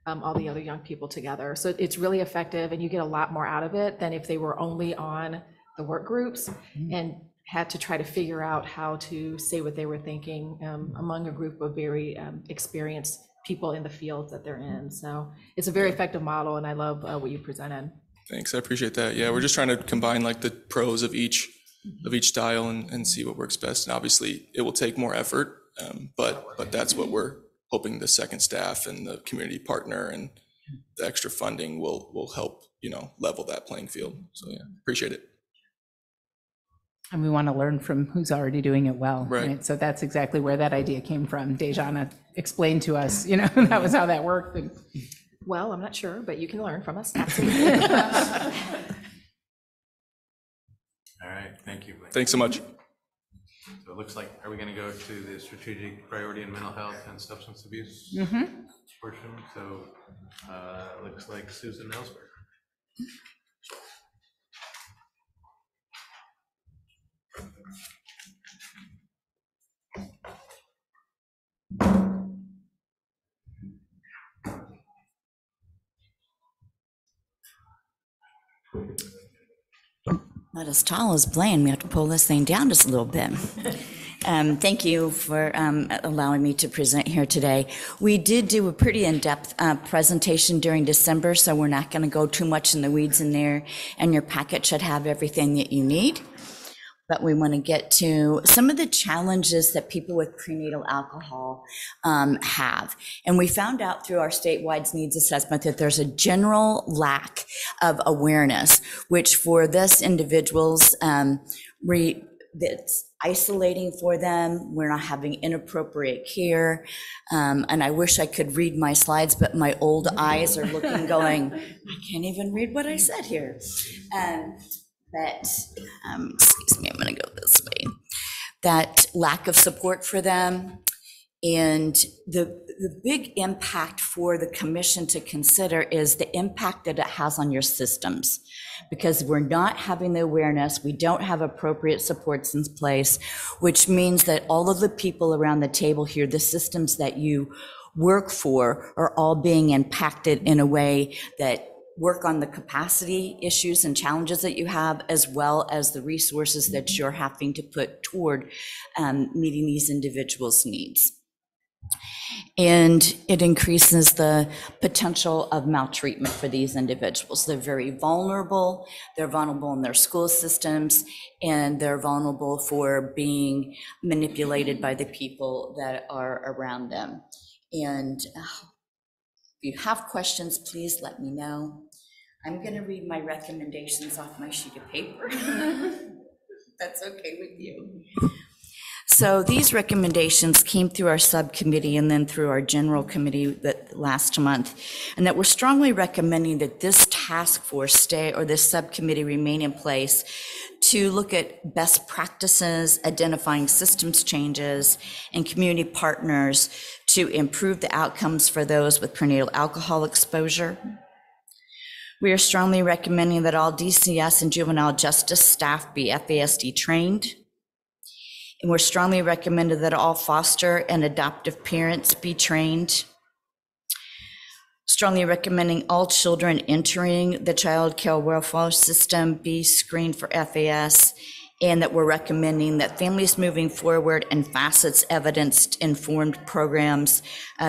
all the other young people together. So it's really effective, and you get a lot more out of it than if they were only on the work groups and had to try to figure out how to say what they were thinking among a group of very experienced people in the fields that they're in. So it's a very effective model, and I love what you presented. Thanks, I appreciate that. Yeah, we're just trying to combine like the pros of each style and see what works best. And obviously it will take more effort, but that's what we're hoping the second staff and the community partner and the extra funding will help, level that playing field. So yeah, appreciate it. And we want to learn from who's already doing it well, right? So that's exactly where that idea came from. Dejana explained to us, that was how that worked. And well, I'm not sure, but you can learn from us. All right, thank you, Blaine. Thanks so much. So it looks like, are we going to go to the strategic priority in mental health and substance abuse portion? So it looks like Susan Ellsberg. Not as tall as Blaine. We have to pull this thing down just a little bit. Thank you for allowing me to present here today. We did do a pretty in-depth presentation during December, so we're not going to go too much in the weeds in there, and your packet should have everything that you need. But we want to get to some of the challenges that people with prenatal alcohol have. And we found out through our statewide needs assessment that there's a general lack of awareness, which for this individuals, that's isolating for them. We're not having inappropriate care. And I wish I could read my slides, but my old eyes are looking, going, I can't even read what I said here. Excuse me, I'm gonna go this way. That lack of support for them, and the big impact for the commission to consider is the impact that it has on your systems. Because we're not having the awareness, we don't have appropriate supports in place, which means that all of the people around the table here, the systems that you work for, are all being impacted in a way that work on the capacity issues and challenges that you have, as well as the resources that you're having to put toward meeting these individuals' needs. And it increases the potential of maltreatment for these individuals. They're very vulnerable. They're vulnerable in their school systems, and they're vulnerable for being manipulated by the people that are around them. And if you have questions, please let me know. I'm going to read my recommendations off my sheet of paper. That's okay with you. So these recommendations came through our subcommittee and then through our general committee that last month, and that we're strongly recommending that this task force stay, or this subcommittee remain in place to look at best practices, identifying systems changes, and community partners to improve the outcomes for those with prenatal alcohol exposure. We are strongly recommending that all DCS and juvenile justice staff be FASD trained. And we're strongly recommended that all foster and adoptive parents be trained. Strongly recommending all children entering the child care welfare system be screened for FAS, and that we're recommending that Families Moving Forward and Facets evidence-informed programs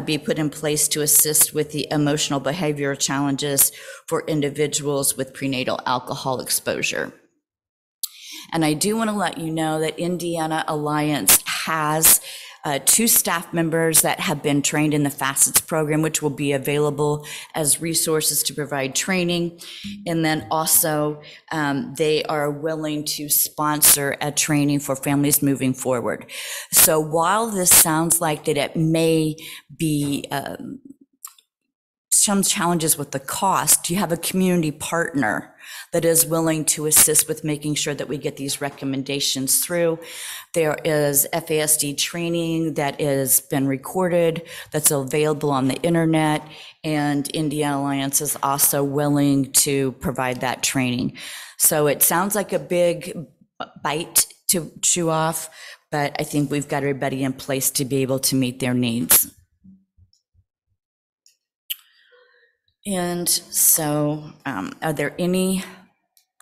be put in place to assist with the emotional behavioral challenges for individuals with prenatal alcohol exposure. And I do want to let you know that Indiana Alliance has 2 staff members that have been trained in the Facets program, which will be available as resources to provide training. And then also they are willing to sponsor a training for Families Moving Forward. So while this sounds like that it may be some challenges with the cost, you have a community partner that is willing to assist with making sure that we get these recommendations through. There is FASD training that has been recorded, that's available on the internet, and Indiana Alliance is also willing to provide that training. So it sounds like a big bite to chew off, but I think we've got everybody in place to be able to meet their needs. And so are there any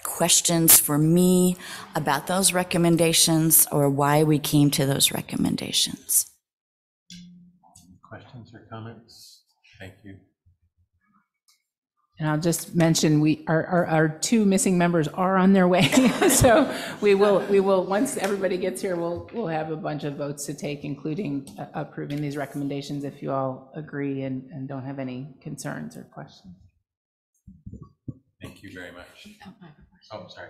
questions for me about those recommendations or why we came to those recommendations? Questions or comments? Thank you. And I'll just mention, our 2 missing members are on their way. So we will, once everybody gets here, we'll have a bunch of votes to take, including approving these recommendations if you all agree and don't have any concerns or questions. Thank you very much. Oh, sorry.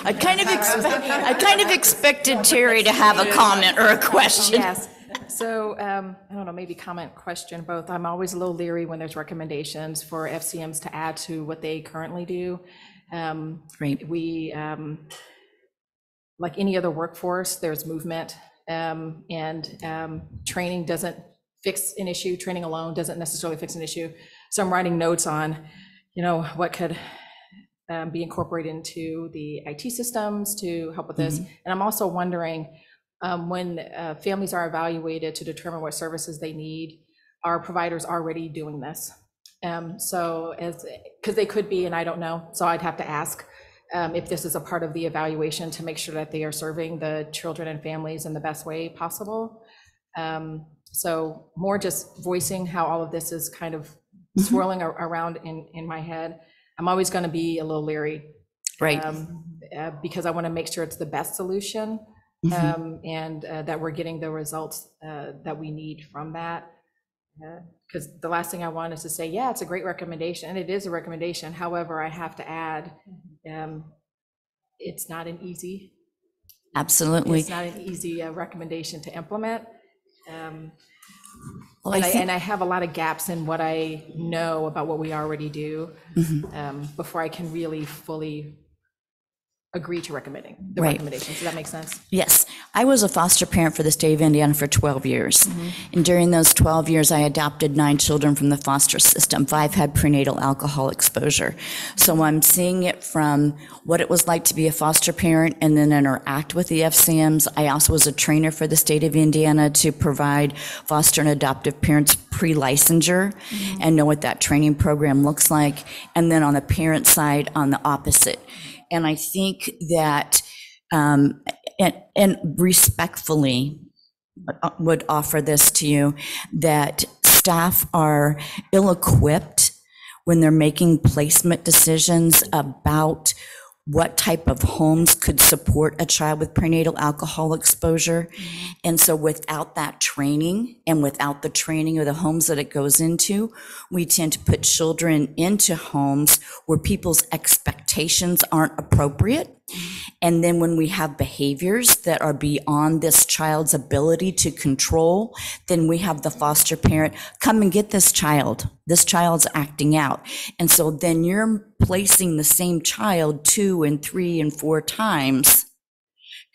I kind of expected Terry to have a comment or a question. Yes. So, I don't know, maybe comment, question, both. I'm always a little leery when there's recommendations for FCMs to add to what they currently do. Right. We, like any other workforce, there's movement, and training doesn't fix an issue. Training alone doesn't necessarily fix an issue. So I'm writing notes on, what could be incorporated into the IT systems to help with this. And I'm also wondering, when families are evaluated to determine what services they need, are providers already doing this? So because they could be, and I don't know, so I'd have to ask if this is a part of the evaluation to make sure that they are serving the children and families in the best way possible. So more just voicing how all of this is kind of swirling around in my head. I'm always going to be a little leery, right? Because I want to make sure it's the best solution, and that we're getting the results that we need from that. Because the last thing I want is to say, yeah, it's a great recommendation, and it is a recommendation. However, I have to add, it's not an easy. Absolutely. It's not an easy recommendation to implement. Well, and I have a lot of gaps in what I know about what we already do before I can really fully agree to recommending the recommendations. Does that make sense? Yes. I was a foster parent for the state of Indiana for 12 years. And during those 12 years, I adopted 9 children from the foster system. 5 had prenatal alcohol exposure. So I'm seeing it from what it was like to be a foster parent and then interact with the FCMs. I also was a trainer for the state of Indiana to provide foster and adoptive parents pre-licensure and know what that training program looks like. And then on the parent side, on the opposite. And I think that, and respectfully would offer this to you, that staff are ill-equipped when they're making placement decisions about what type of homes could support a child with prenatal alcohol exposure. And so without that training and without the training of the homes that it goes into, we tend to put children into homes where people's expectations aren't appropriate. And then when we have behaviors that are beyond this child's ability to control, then we have the foster parent come and get this child. This child's acting out. And so then you're placing the same child 2 and 3 and 4 times,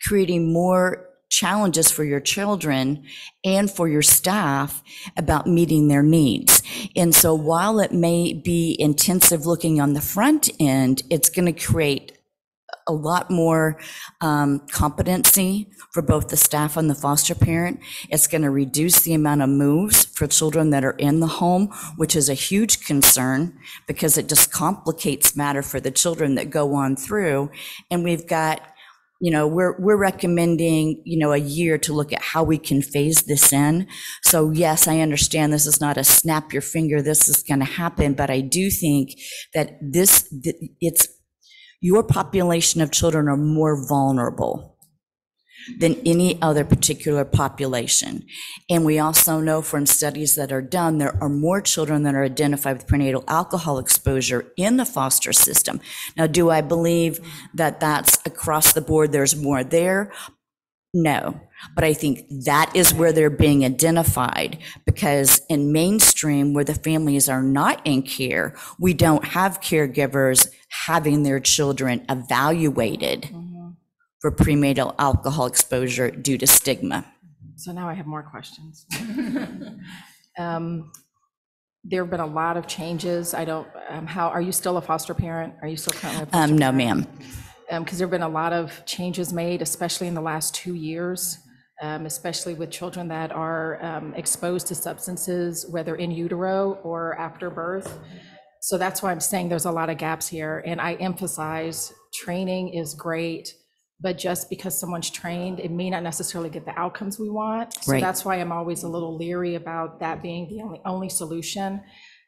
creating more challenges for your children and for your staff about meeting their needs. And so while it may be intensive looking on the front end, it's going to create a lot more competency for both the staff and the foster parent. It's going to reduce the amount of moves for children that are in the home, which is a huge concern because it just complicates matter for the children that go on through. And we've got, we're recommending, a year to look at how we can phase this in. So yes, I understand this is not a snap your finger, this is going to happen, but I do think that your population of children are more vulnerable than any other particular population. And we also know from studies that are done, there are more children that are identified with prenatal alcohol exposure in the foster system. Now, do I believe that that's across the board, there's more there? No, but I think that is where they're being identified, because in mainstream, where the families are not in care, we don't have caregivers having their children evaluated for prenatal alcohol exposure due to stigma. So now I have more questions. There have been a lot of changes. Are you still a foster parent? Are you still currently a foster parent? No, ma'am. Because there have been a lot of changes made, especially in the last 2 years, especially with children that are exposed to substances, whether in utero or after birth. So that's why I'm saying there's a lot of gaps here. And I emphasize training is great, but just because someone's trained, it may not necessarily get the outcomes we want. So that's why I'm always a little leery about that being the only solution.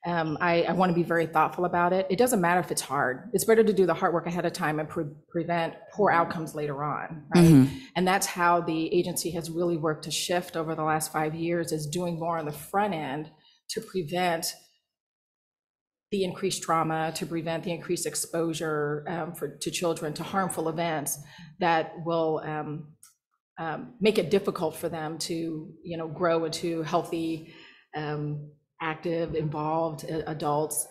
I want to be very thoughtful about it. It doesn't matter if it's hard. It's better to do the hard work ahead of time and prevent poor outcomes later on, right? And that's how the agency has really worked to shift over the last 5 years, is doing more on the front end to prevent the increased trauma, to prevent the increased exposure to children to harmful events that will make it difficult for them to, grow into healthy, active, involved adults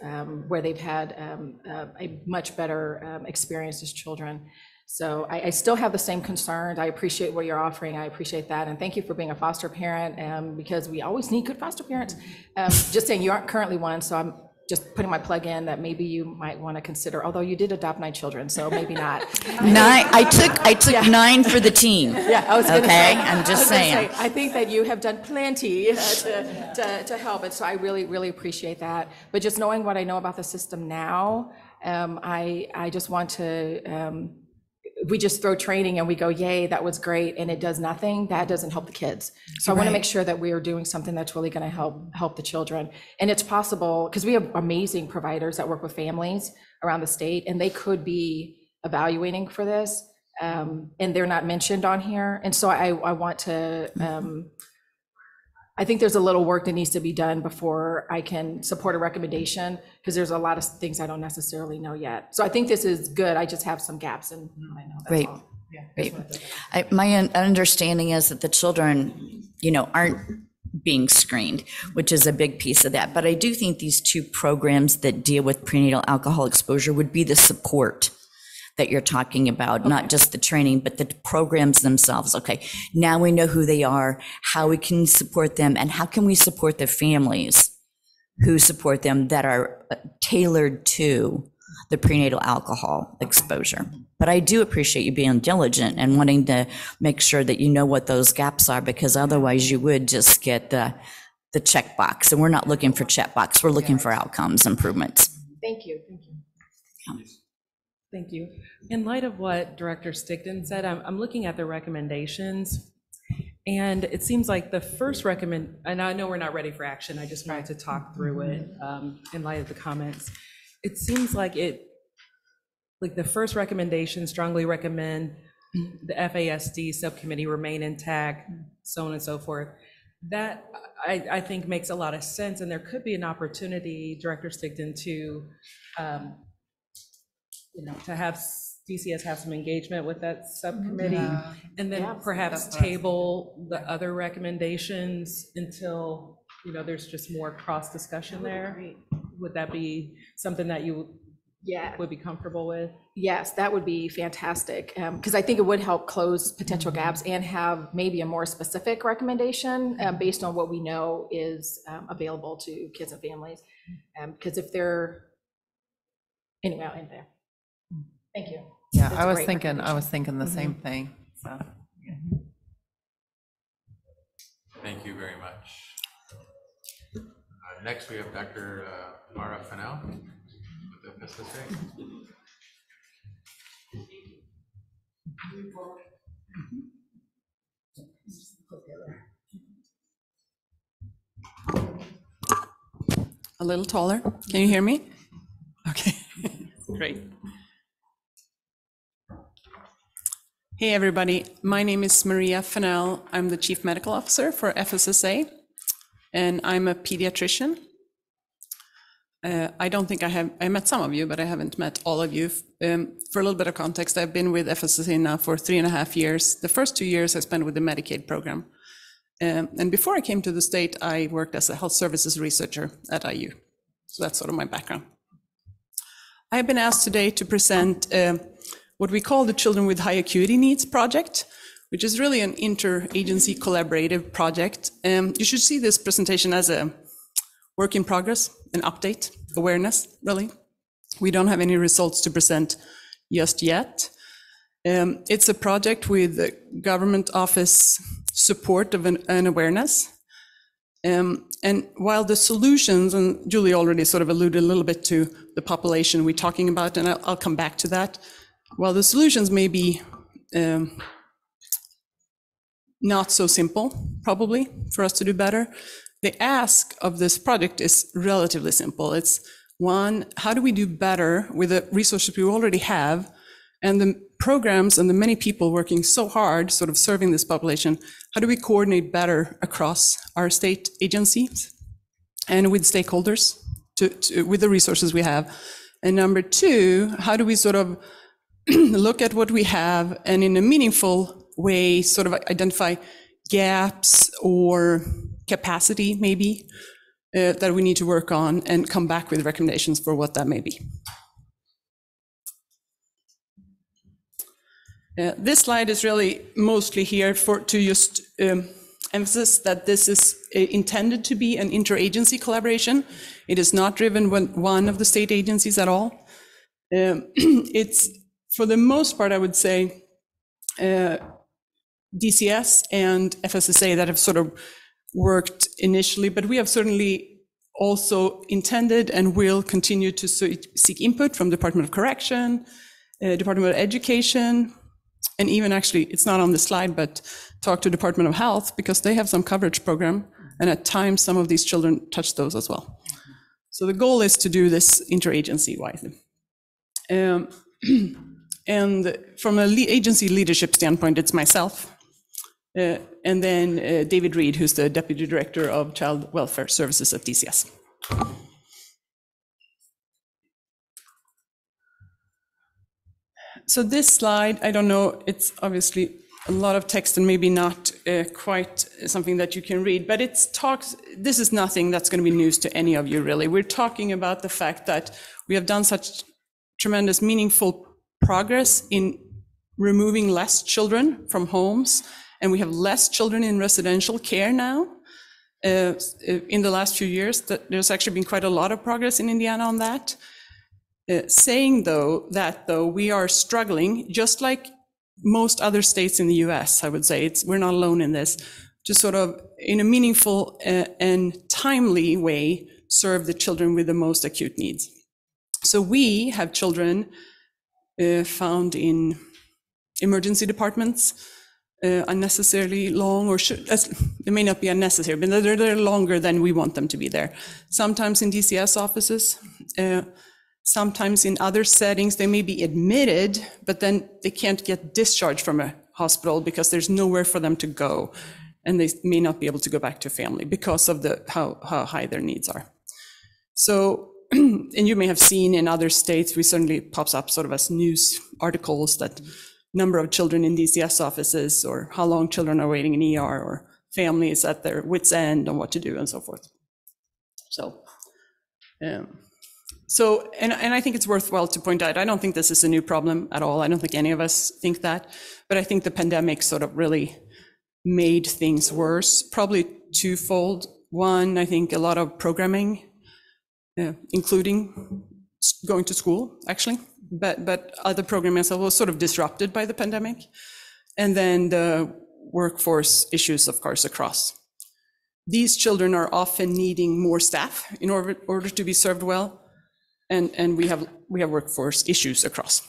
where they've had a much better experience as children. So I still have the same concerns. I appreciate what you're offering. I appreciate that. And thank you for being a foster parent, because we always need good foster parents. Just saying, you aren't currently one, so I'm just putting my plug in that maybe you might want to consider, although you did adopt 9 children, so maybe not. I took 9 for the team. Yeah, I was going to say. I'm just saying. I think that you have done plenty to help, and so I really, really appreciate that. But just knowing what I know about the system now, I just want to. We just throw training and we go, yay, that was great, and it does nothing. That doesn't help the kids. So I want to make sure that we are doing something that's really going to help the children. And it's possible, because we have amazing providers that work with families around the state, and they could be evaluating for this, and they're not mentioned on here. And so I want to, I think there's a little work that needs to be done before I can support a recommendation, because there's a lot of things I don't necessarily know yet. So I think this is good. I just have some gaps, and I know that's all. Great. My understanding is that the children, aren't being screened, which is a big piece of that. But I do think these 2 programs that deal with prenatal alcohol exposure would be the support that you're talking about, not just the training, but the programs themselves. Okay, now we know who they are, how we can support them, and how can we support the families who support them that are tailored to the prenatal alcohol exposure. But I do appreciate you being diligent and wanting to make sure that you know what those gaps are, because otherwise you would just get the checkbox, and we're not looking for checkbox, we're looking for outcomes improvements. Thank you. Thank you. In light of what Director Stickton said, I'm looking at the recommendations, and it seems like the first and I know we're not ready for action, I just wanted to talk through it in light of the comments. It seems like the first recommendation strongly recommend the FASD subcommittee remain intact, so on and so forth. That I think makes a lot of sense, and there could be an opportunity, Director Stickton, to to have DCS have some engagement with that subcommittee, and then Yeah, perhaps table the other recommendations until, there's just more cross discussion there. Would that be something that you would be comfortable with? Yes, that would be fantastic, because I think it would help close potential gaps and have maybe a more specific recommendation based on what we know is available to kids and families. Because if they're, anyway, I'll end there. Thank you. Yeah, That's a I was great thinking recommendation. the same thing, so. Thank you very much. Next, we have Dr. Mara Fennell with FSSA. A little taller. Can you hear me? Okay, great. Hey, everybody. My name is Maria Fennell. I'm the Chief Medical Officer for FSSA, and I'm a pediatrician. I don't think I met some of you, but I haven't met all of you. For a little bit of context, I've been with FSSA now for 3.5 years. The first 2 years I spent with the Medicaid program. And before I came to the state, I worked as a health services researcher at IU. So that's sort of my background. I have been asked today to present what we call the Children with High Acuity Needs project, which is really an interagency collaborative project. You should see this presentation as a work in progress, an update, awareness, really. We don't have any results to present just yet. It's a project with government office support of an awareness. And while the solutions, and Julie already sort of alluded a little bit to the population we're talking about, and I'll come back to that. While the solutions may be not so simple, probably, for us to do better, the ask of this project is relatively simple. It's one, how do we do better with the resources we already have and the programs and the many people working so hard, sort of serving this population? How do we coordinate better across our state agencies and with stakeholders with the resources we have? And number two, how do we sort of look at what we have and in a meaningful way sort of identify gaps or capacity maybe that we need to work on and come back with recommendations for what that may be. This slide is really mostly here to just emphasize that this is intended to be an interagency collaboration. It is not driven by one of the state agencies at all. It's, for the most part, I would say, DCS and FSSA that have sort of worked initially, but we have certainly also intended and will continue to seek input from Department of Correction, Department of Education, and even actually, it's not on the slide, but talk to Department of Health because they have some coverage program, and at times some of these children touch those as well. So the goal is to do this interagency-wise. And from an agency leadership standpoint, it's myself, and then David Reed, who's the Deputy Director of Child Welfare Services at DCS. So this slide, I don't know, it's obviously a lot of text and maybe not quite something that you can read, but this is nothing that's going to be news to any of you, really. We're talking about the fact that we have done such tremendous, meaningful progress in removing less children from homes, and we have less children in residential care now. In the last few years, there's actually been quite a lot of progress in Indiana on that. Saying though we are struggling, just like most other states in the US, I would say, we're not alone in this, to sort of, in a meaningful and timely way, serve the children with the most acute needs. So we have children found in emergency departments, unnecessarily long, or they may not be unnecessary, but they're longer than we want them to be there. Sometimes in DCS offices, sometimes in other settings, they may be admitted, but then they can't get discharged from a hospital because there's nowhere for them to go. And they may not be able to go back to family because of how high their needs are. So and you may have seen in other states, we certainly pops up sort of as news articles that number of children in DCS offices, or how long children are waiting in ER, or families at their wits' end on what to do and so forth. So, and I think it's worthwhile to point out, I don't think this is a new problem at all. I don't think any of us think that, but I think the pandemic sort of really made things worse, probably twofold. One, I think a lot of programming, including going to school, actually, but other programming as well was sort of disrupted by the pandemic. And then the workforce issues, of course, across. These children are often needing more staff in order to be served well, and we have workforce issues across.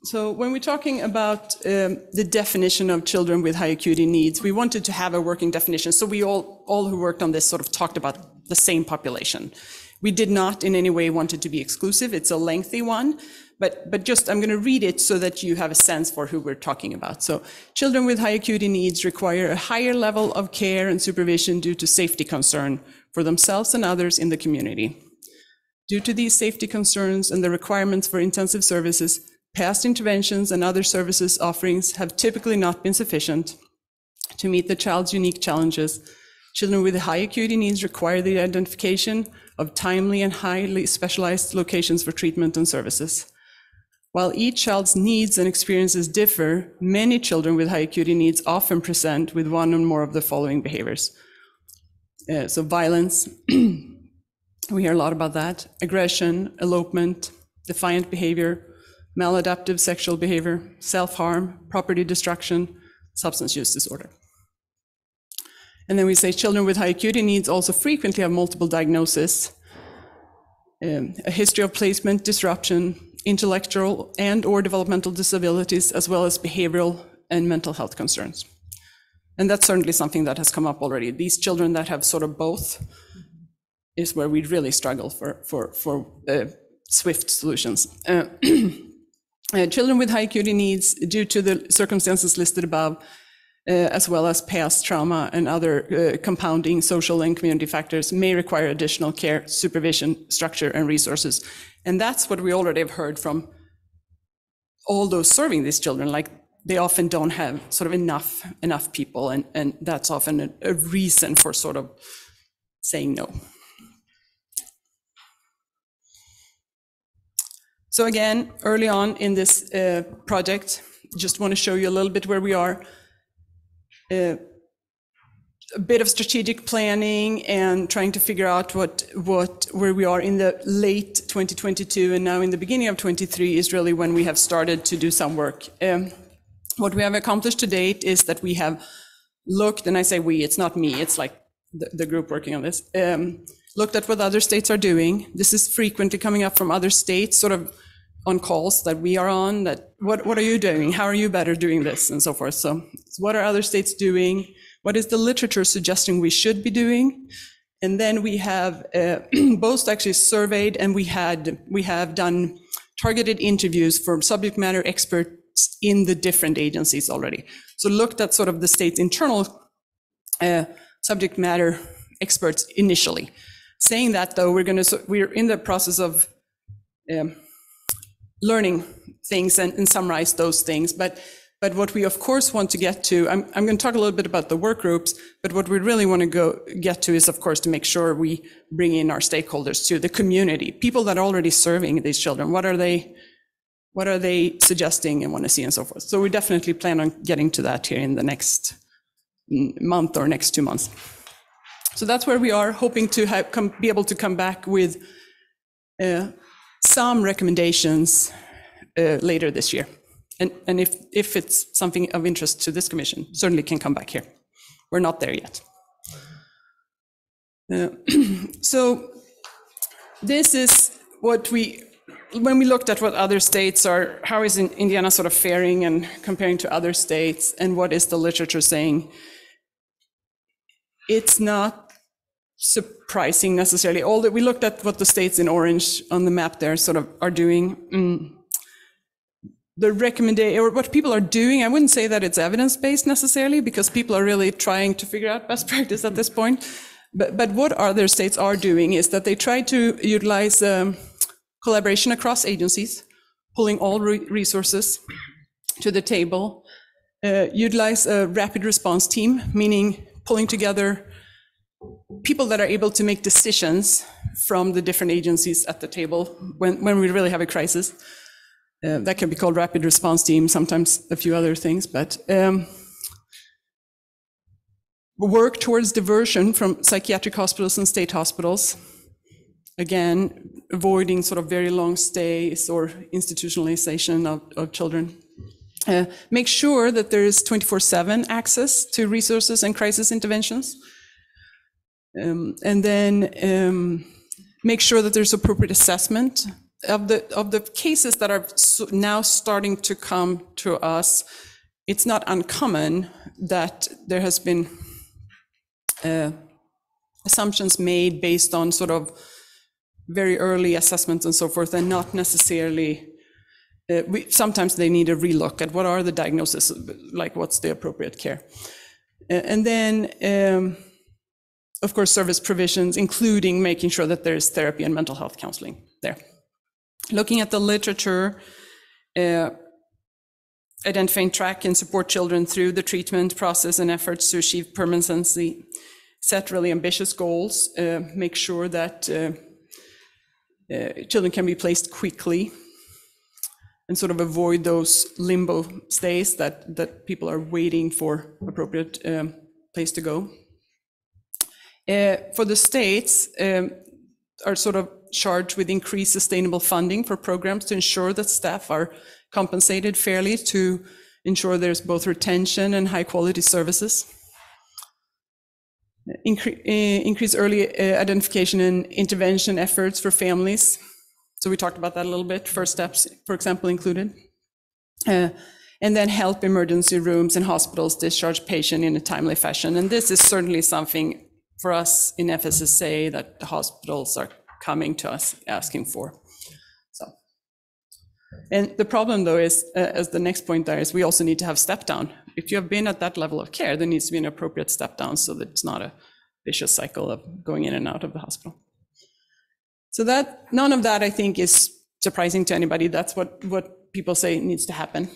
So when we're talking about the definition of children with high acuity needs, we wanted to have a working definition. So we all who worked on this sort of talked about the same population. We did not in any way want it to be exclusive. It's a lengthy one, but just I'm going to read it so that you have a sense for who we're talking about. So children with high acuity needs require a higher level of care and supervision due to safety concern for themselves and others in the community. Due to these safety concerns and the requirements for intensive services, past interventions and other services offerings have typically not been sufficient to meet the child's unique challenges. Children with high acuity needs require the identification of timely and highly specialized locations for treatment and services. While each child's needs and experiences differ, many children with high acuity needs often present with one or more of the following behaviors. So violence, we hear a lot about that, aggression, elopement, defiant behavior, maladaptive sexual behavior, self-harm, property destruction, substance use disorder. And then we say children with high acuity needs also frequently have multiple diagnoses, a history of placement disruption, intellectual and or developmental disabilities, as well as behavioral and mental health concerns. And that's certainly something that has come up already. These children that have sort of both is where we really struggle for swift solutions. Children with high acuity needs, due to the circumstances listed above, as well as past trauma and other compounding social and community factors, may require additional care, supervision, structure, and resources. And that's what we already have heard from all those serving these children, like they often don't have sort of enough people, and that's often a reason for sort of saying no. So again, early on in this project, just want to show you a little bit where we are. A bit of strategic planning and trying to figure out where we are in the late 2022 and now in the beginning of 23 is really when we have started to do some work. What we have accomplished to date is that we have looked, and I say we, it's not me, it's like the group working on this, looked at what other states are doing. This is frequently coming up from other states, sort of on calls that we are on, that what are you doing? How are you better doing this? And so forth. So what are other states doing? What is the literature suggesting we should be doing? And then we have both actually surveyed, and we have done targeted interviews for subject matter experts in the different agencies already. So looked at sort of the state's internal subject matter experts initially. Saying that though, we're in the process of learning things and summarize those things. But what we of course want to get to, I'm going to talk a little bit about the work groups, but what we really want to get to is of course to make sure we bring in our stakeholders too, the community, people that are already serving these children. What are they suggesting and want to see and so forth. So we definitely plan on getting to that here in the next month or next 2 months. So that's where we are, hoping to be able to come back with some recommendations later this year. And if it's something of interest to this commission, certainly can come back here. We're not there yet. So this is what when we looked at what other states are, how is Indiana sort of faring and comparing to other states, and what is the literature saying? It's not surprising necessarily. We looked at what the states in orange on the map there sort of are doing. the recommendation, or what people are doing, I wouldn't say that it's evidence-based necessarily, because people are really trying to figure out best practice at this point. But what other states are doing is that they try to utilize collaboration across agencies, pulling all resources to the table, utilize a rapid response team, meaning pulling together people that are able to make decisions from the different agencies at the table when we really have a crisis. That can be called rapid response team, sometimes a few other things, but work towards diversion from psychiatric hospitals and state hospitals. Again, avoiding sort of very long stays or institutionalization of children. Make sure that there is 24/7 access to resources and crisis interventions. And then make sure that there's appropriate assessment of the cases that are now starting to come to us. It's not uncommon that there has been assumptions made based on sort of very early assessments and so forth, and not necessarily, sometimes they need a relook at what are the diagnoses, like what's the appropriate care. And then, of course, service provisions, including making sure that there's therapy and mental health counseling there. Looking at the literature, identifying, track, and support children through the treatment process and efforts to achieve permanency, set really ambitious goals, make sure that children can be placed quickly, and sort of avoid those limbo stays that people are waiting for appropriate place to go. For the states, are sort of charged with increased sustainable funding for programs to ensure that staff are compensated fairly, to ensure there's both retention and high quality services. Increase early identification and intervention efforts for families. So we talked about that a little bit. First steps, for example, included. And then help emergency rooms and hospitals discharge patient in a timely fashion. And this is certainly something for us in FSSA that the hospitals are coming to us asking for. So, and the problem though is, as the next point there is, we also need to have step down. If you have been at that level of care, there needs to be an appropriate step down so that it's not a vicious cycle of going in and out of the hospital. So that, none of that I think is surprising to anybody. That's what people say needs to happen.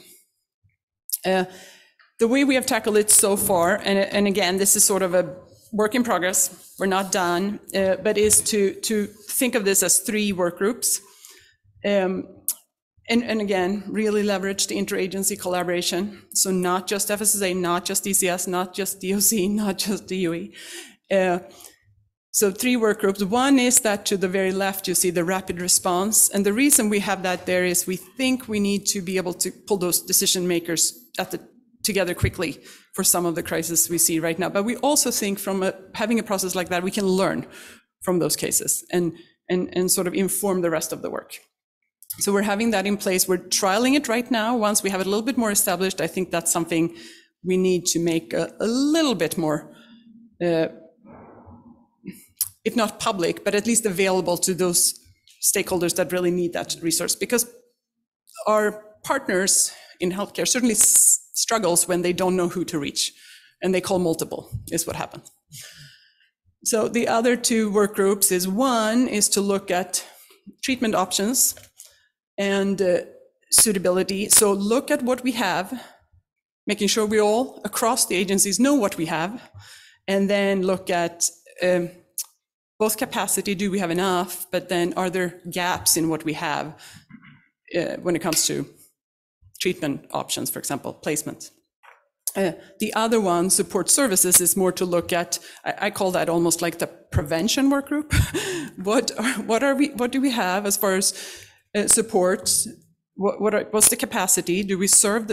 The way we have tackled it so far, and again, this is sort of a work in progress, we're not done, but is to think of this as 3 work groups. And again, really leverage the interagency collaboration. So not just FSSA, not just DCS, not just DOC, not just DOE. So 3 work groups. One is that to the very left, you see the rapid response. And the reason we have that there is we think we need to be able to pull those decision makers together quickly for some of the crises we see right now. But we also think from having a process like that, we can learn from those cases and sort of inform the rest of the work. So we're having that in place. We're trialing it right now. Once we have it a little bit more established, I think that's something we need to make a little bit more, if not public, but at least available to those stakeholders that really need that resource. Because our partners in healthcare certainly struggles when they don't know who to reach, and they call multiple, is what happens. So the other 2 work groups is, one is to look at treatment options and suitability. So look at what we have, making sure we all across the agencies know what we have, and then look at both capacity, do we have enough, but then are there gaps in what we have when it comes to treatment options, for example, placement. The other one, support services, is more to look at, I call that almost like the prevention work group. What do we have as far as support? What's the capacity? Do we serve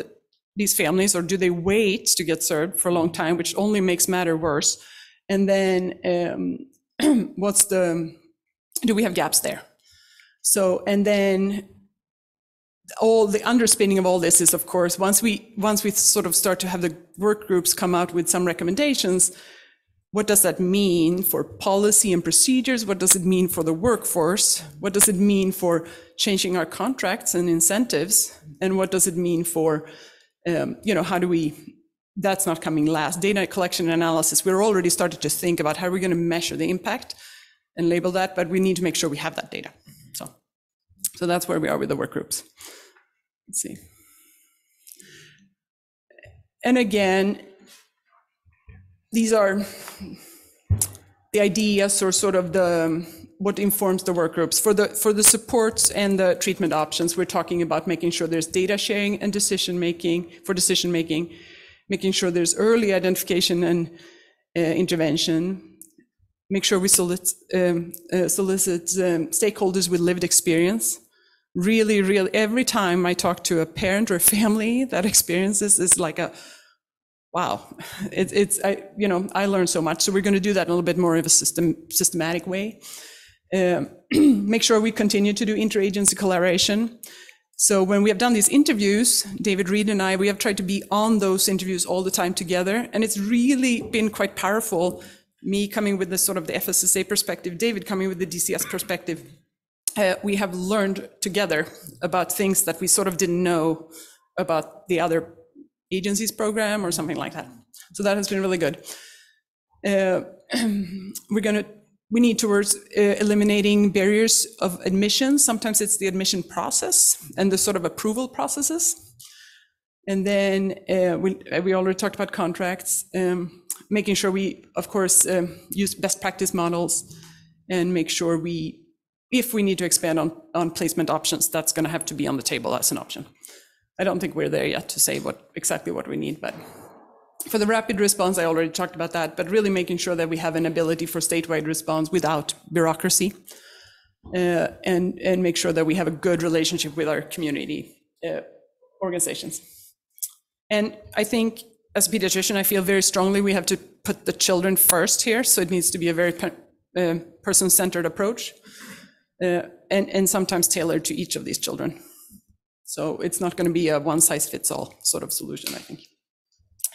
these families, or do they wait to get served for a long time, which only makes matter worse? And then do we have gaps there? So, and then all the underspinning of all this is, of course, once we sort of start to have the work groups come out with some recommendations, what does that mean for policy and procedures? What does it mean for the workforce? What does it mean for changing our contracts and incentives? And what does it mean for, how do we, that's not coming last. Data collection and analysis, we're already started to think about how we're going to measure the impact and label that, but we need to make sure we have that data. So that's where we are with the work groups. Let's see. And again, these are the ideas or sort of what informs the work groups. For the supports and the treatment options, we're talking about making sure there's data sharing and decision making, making sure there's early identification and intervention, make sure we solicit stakeholders with lived experience. Really, every time I talk to a parent or a family that experiences is like a, wow, I learned so much. So we're going to do that in a little bit more of a systematic way. Make sure we continue to do interagency collaboration. So when we have done these interviews, David Reed and I, we have tried to be on those interviews all the time together. And it's really been quite powerful, me coming with the sort of the FSSA perspective, David coming with the DCS perspective. We have learned together about things that we sort of didn't know about the other agencies program or something like that. So that has been really good. We need towards eliminating barriers of admission. Sometimes it's the admission process and the sort of approval processes. And then we already talked about contracts, making sure we, of course, use best practice models and make sure if we need to expand on placement options, that's going to have to be on the table as an option. I don't think we're there yet to say exactly what we need, but for the rapid response, I already talked about that, but really making sure that we have an ability for statewide response without bureaucracy, and make sure that we have a good relationship with our community organizations. And I think as a pediatrician, I feel very strongly we have to put the children first here, so it needs to be a very person-centered approach. And sometimes tailored to each of these children. So it's not going to be a one-size-fits-all sort of solution, I think.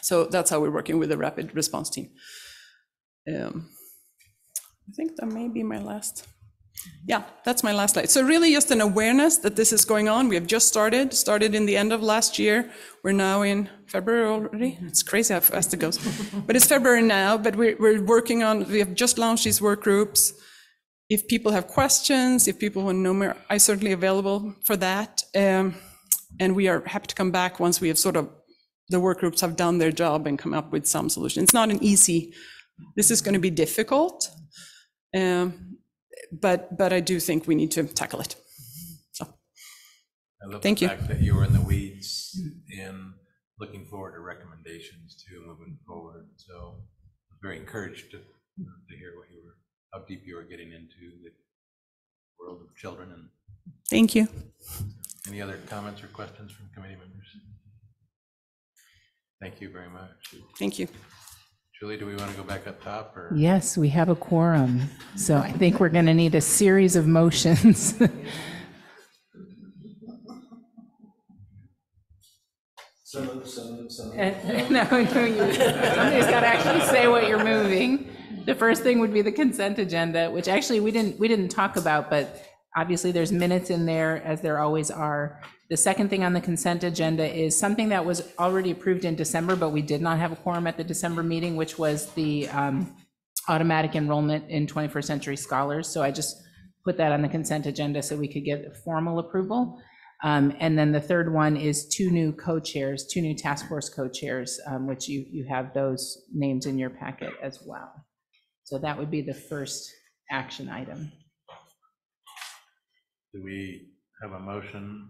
So that's how we're working with the rapid response team. I think that may be my last. Yeah, that's my last slide. So really just an awareness that this is going on. We have just started in the end of last year. We're now in February already. It's crazy how fast it goes. But it's February now, but we're working on, we have just launched these work groups. If people have questions, if people want to know more, I'm certainly available for that. And we are happy to come back once we have sort of, the work groups have done their job and come up with some solution. It's not this is going to be difficult, but I do think we need to tackle it. So, thank you. I love the fact that you were in the weeds in looking forward to recommendations too, moving forward. So I'm very encouraged to hear how deep you are getting into the world of children. And thank you. Any other comments or questions from committee members? Thank you very much. Thank you. Julie, do we want to go back up top? Or? Yes, we have a quorum. So I think we're going to need a series of motions. Somebody's got to actually say what you're moving. The first thing would be the consent agenda, which actually we didn't talk about, but obviously there's minutes in there, as there always are. The second thing on the consent agenda is something that was already approved in December, but we did not have a quorum at the December meeting, which was the automatic enrollment in 21st Century Scholars. So I just put that on the consent agenda so we could get formal approval. And then the third one is two new task force co-chairs, which you have those names in your packet as well. So that would be the first action item. Do we have a motion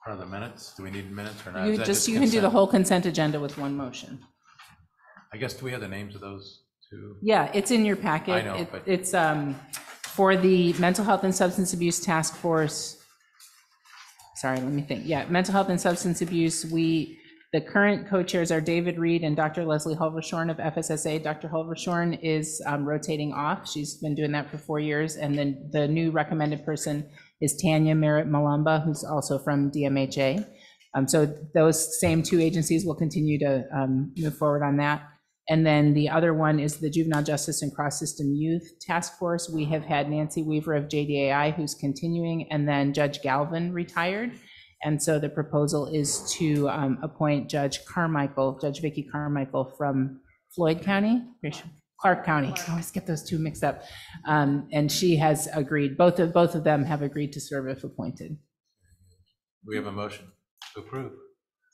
for the minutes? Do we need minutes or not? You can do the whole consent agenda with one motion. I guess, do we have the names of those two? Yeah, it's in your packet. I know, but it's for the Mental Health and Substance Abuse Task Force. Sorry, let me think. Yeah, Mental Health and Substance Abuse. The current co-chairs are David Reed and Dr. Leslie Halvershorn of FSSA. Dr. Halvershorn is rotating off. She's been doing that for 4 years. And then the new recommended person is Tanya Merritt Malamba, who's also from DMHA. So those same two agencies will continue to move forward on that. And then the other one is the Juvenile Justice and Cross-System Youth Task Force. We have had Nancy Weaver of JDAI, who's continuing, and then Judge Galvin retired. And so the proposal is to appoint Judge Carmichael, Judge Vicky Carmichael from Floyd County, Clark County. I always get those two mixed up. And she has agreed, both of them have agreed to serve if appointed. We have a motion to approve.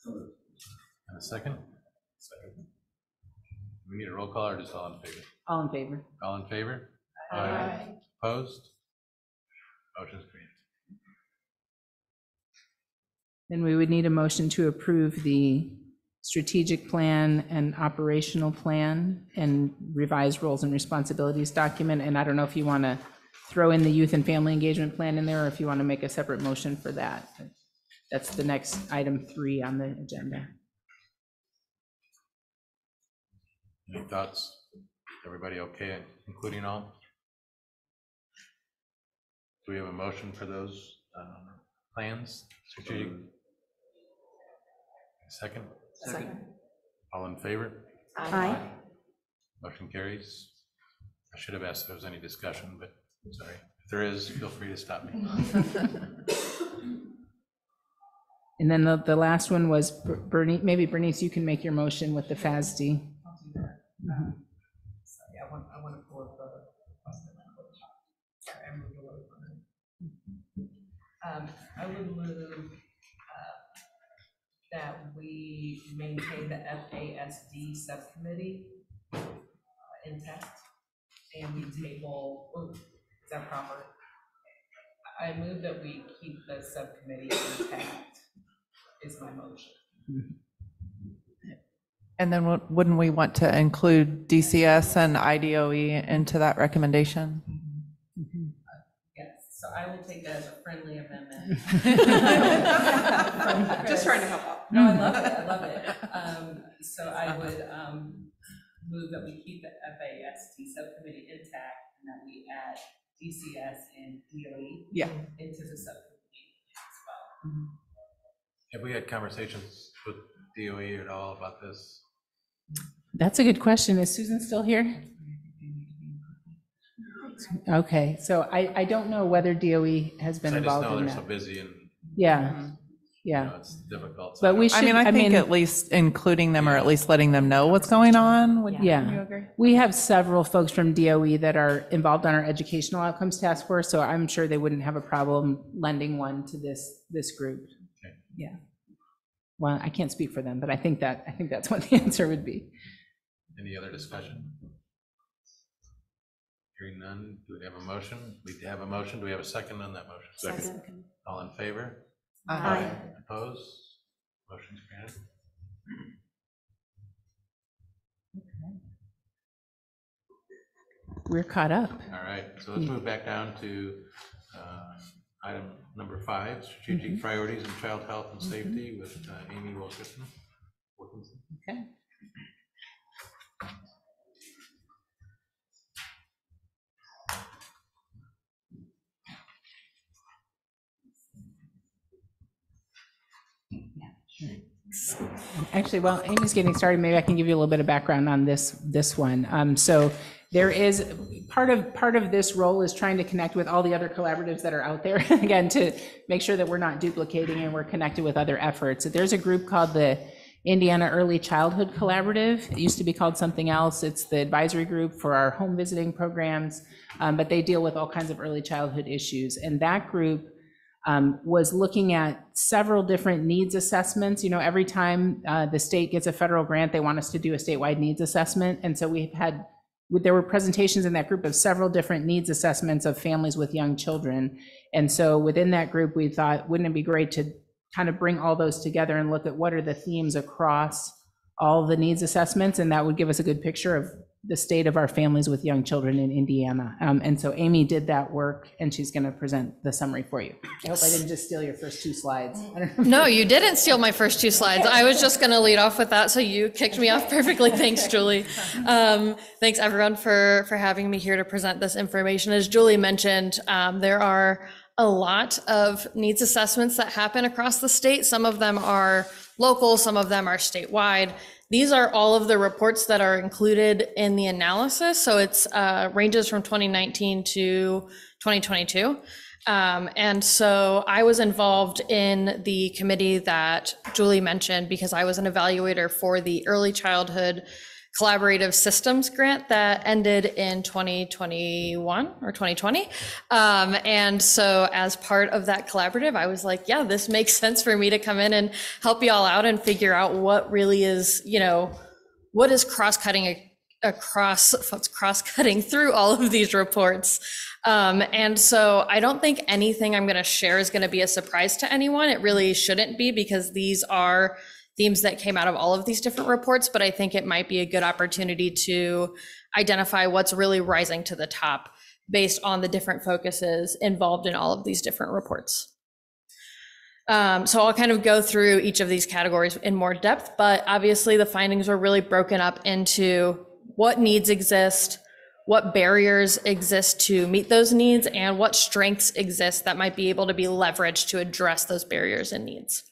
And a second? Second. We need a roll call or just all in favor? All in favor. All in favor? Aye. Opposed? Motion's carried. Then we would need a motion to approve the strategic plan and operational plan and revised roles and responsibilities document. And I don't know if you want to throw in the youth and family engagement plan in there, or if you want to make a separate motion for that. That's the next item 3 on the agenda. Any thoughts? Everybody okay, including all? Do we have a motion for those plans? Strategic? Second? Second. All in favor? Aye. Motion carries. I should have asked if there was any discussion, but sorry. If there is, feel free to stop me. And then the last one was Bernice. Maybe Bernice, you can make your motion with the FASD. Yeah, I want to pull up the language. Sorry, I moved away from it. I would move that we maintain the FASD subcommittee intact, and we table, is that proper? I move that we keep the subcommittee intact, is my motion. And then wouldn't we want to include DCS and IDOE into that recommendation? Yes, so I will take that as a friendly amendment. Just trying to help out. No, I love it, I love it. So I would move that we keep the FASD subcommittee intact, and that we add DCS and DOE into the subcommittee as well. Have we had conversations with DOE at all about this? That's a good question. Is Susan still here? Okay, so I don't know whether DOE has been involved in I just know that. they're so busy and Yeah, yeah. it's difficult. But we should, I think at least including them or at least letting them know what's going on. Would you agree? We have several folks from DOE that are involved on our educational outcomes task force, so I'm sure they wouldn't have a problem lending one to this group. Okay. Yeah. Well, I can't speak for them, but I think that's what the answer would be. Any other discussion? Hearing none, do we have a motion? We have a motion. Do we have a second on that motion? Second. All in favor? Aye. Opposed? Motion's granted. We're caught up. All right, so let's move back down to item number 5, strategic priorities in child health and safety with Amy Wilkinson. Okay. Actually, while Amy's getting started, maybe I can give you a little bit of background on this one. So there is part of this role is trying to connect with all the other collaboratives that are out there, again, to make sure that we're not duplicating and we're connected with other efforts. So there's a group called the Indiana Early Childhood Collaborative. It used to be called something else. It's the advisory group for our home visiting programs, but they deal with all kinds of early childhood issues. And that group was looking at several different needs assessments. You know, every time the state gets a federal grant, they want us to do a statewide needs assessment. And so there were presentations in that group of several different needs assessments of families with young children. And so within that group, we thought, wouldn't it be great to kind of bring all those together and look at what are the themes across all the needs assessments, and that would give us a good picture of the state of our families with young children in Indiana. And so Amy did that work, and she's going to present the summary for you. I hope I didn't just steal your first 2 slides. No, you didn't steal my first 2 slides. I was just going to lead off with that, so you kicked me off perfectly. Thanks, Julie. Thanks, everyone, for having me here to present this information. As Julie mentioned, there are a lot of needs assessments that happen across the state. Some of them are local, some of them are statewide. these are all of the reports that are included in the analysis. So it's ranges from 2019 to 2022. And so I was involved in the committee that Julie mentioned because I was an evaluator for the Early Childhood Collaborative Systems Grant that ended in 2021 or 2020. And so as part of that collaborative, I was like, yeah, this makes sense for me to come in and help you all out and figure out what really is, you know, what is cross-cutting through all of these reports. And so I don't think anything I'm going to share is going to be a surprise to anyone. It really shouldn't be, because these are themes that came out of all of these different reports, but I think it might be a good opportunity to identify what's really rising to the top based on the different focuses involved in all of these different reports. So I'll kind of go through each of these categories in more depth, but obviously the findings were really broken up into what needs exist, what barriers exist to meet those needs, and what strengths exist that might be able to be leveraged to address those barriers and needs.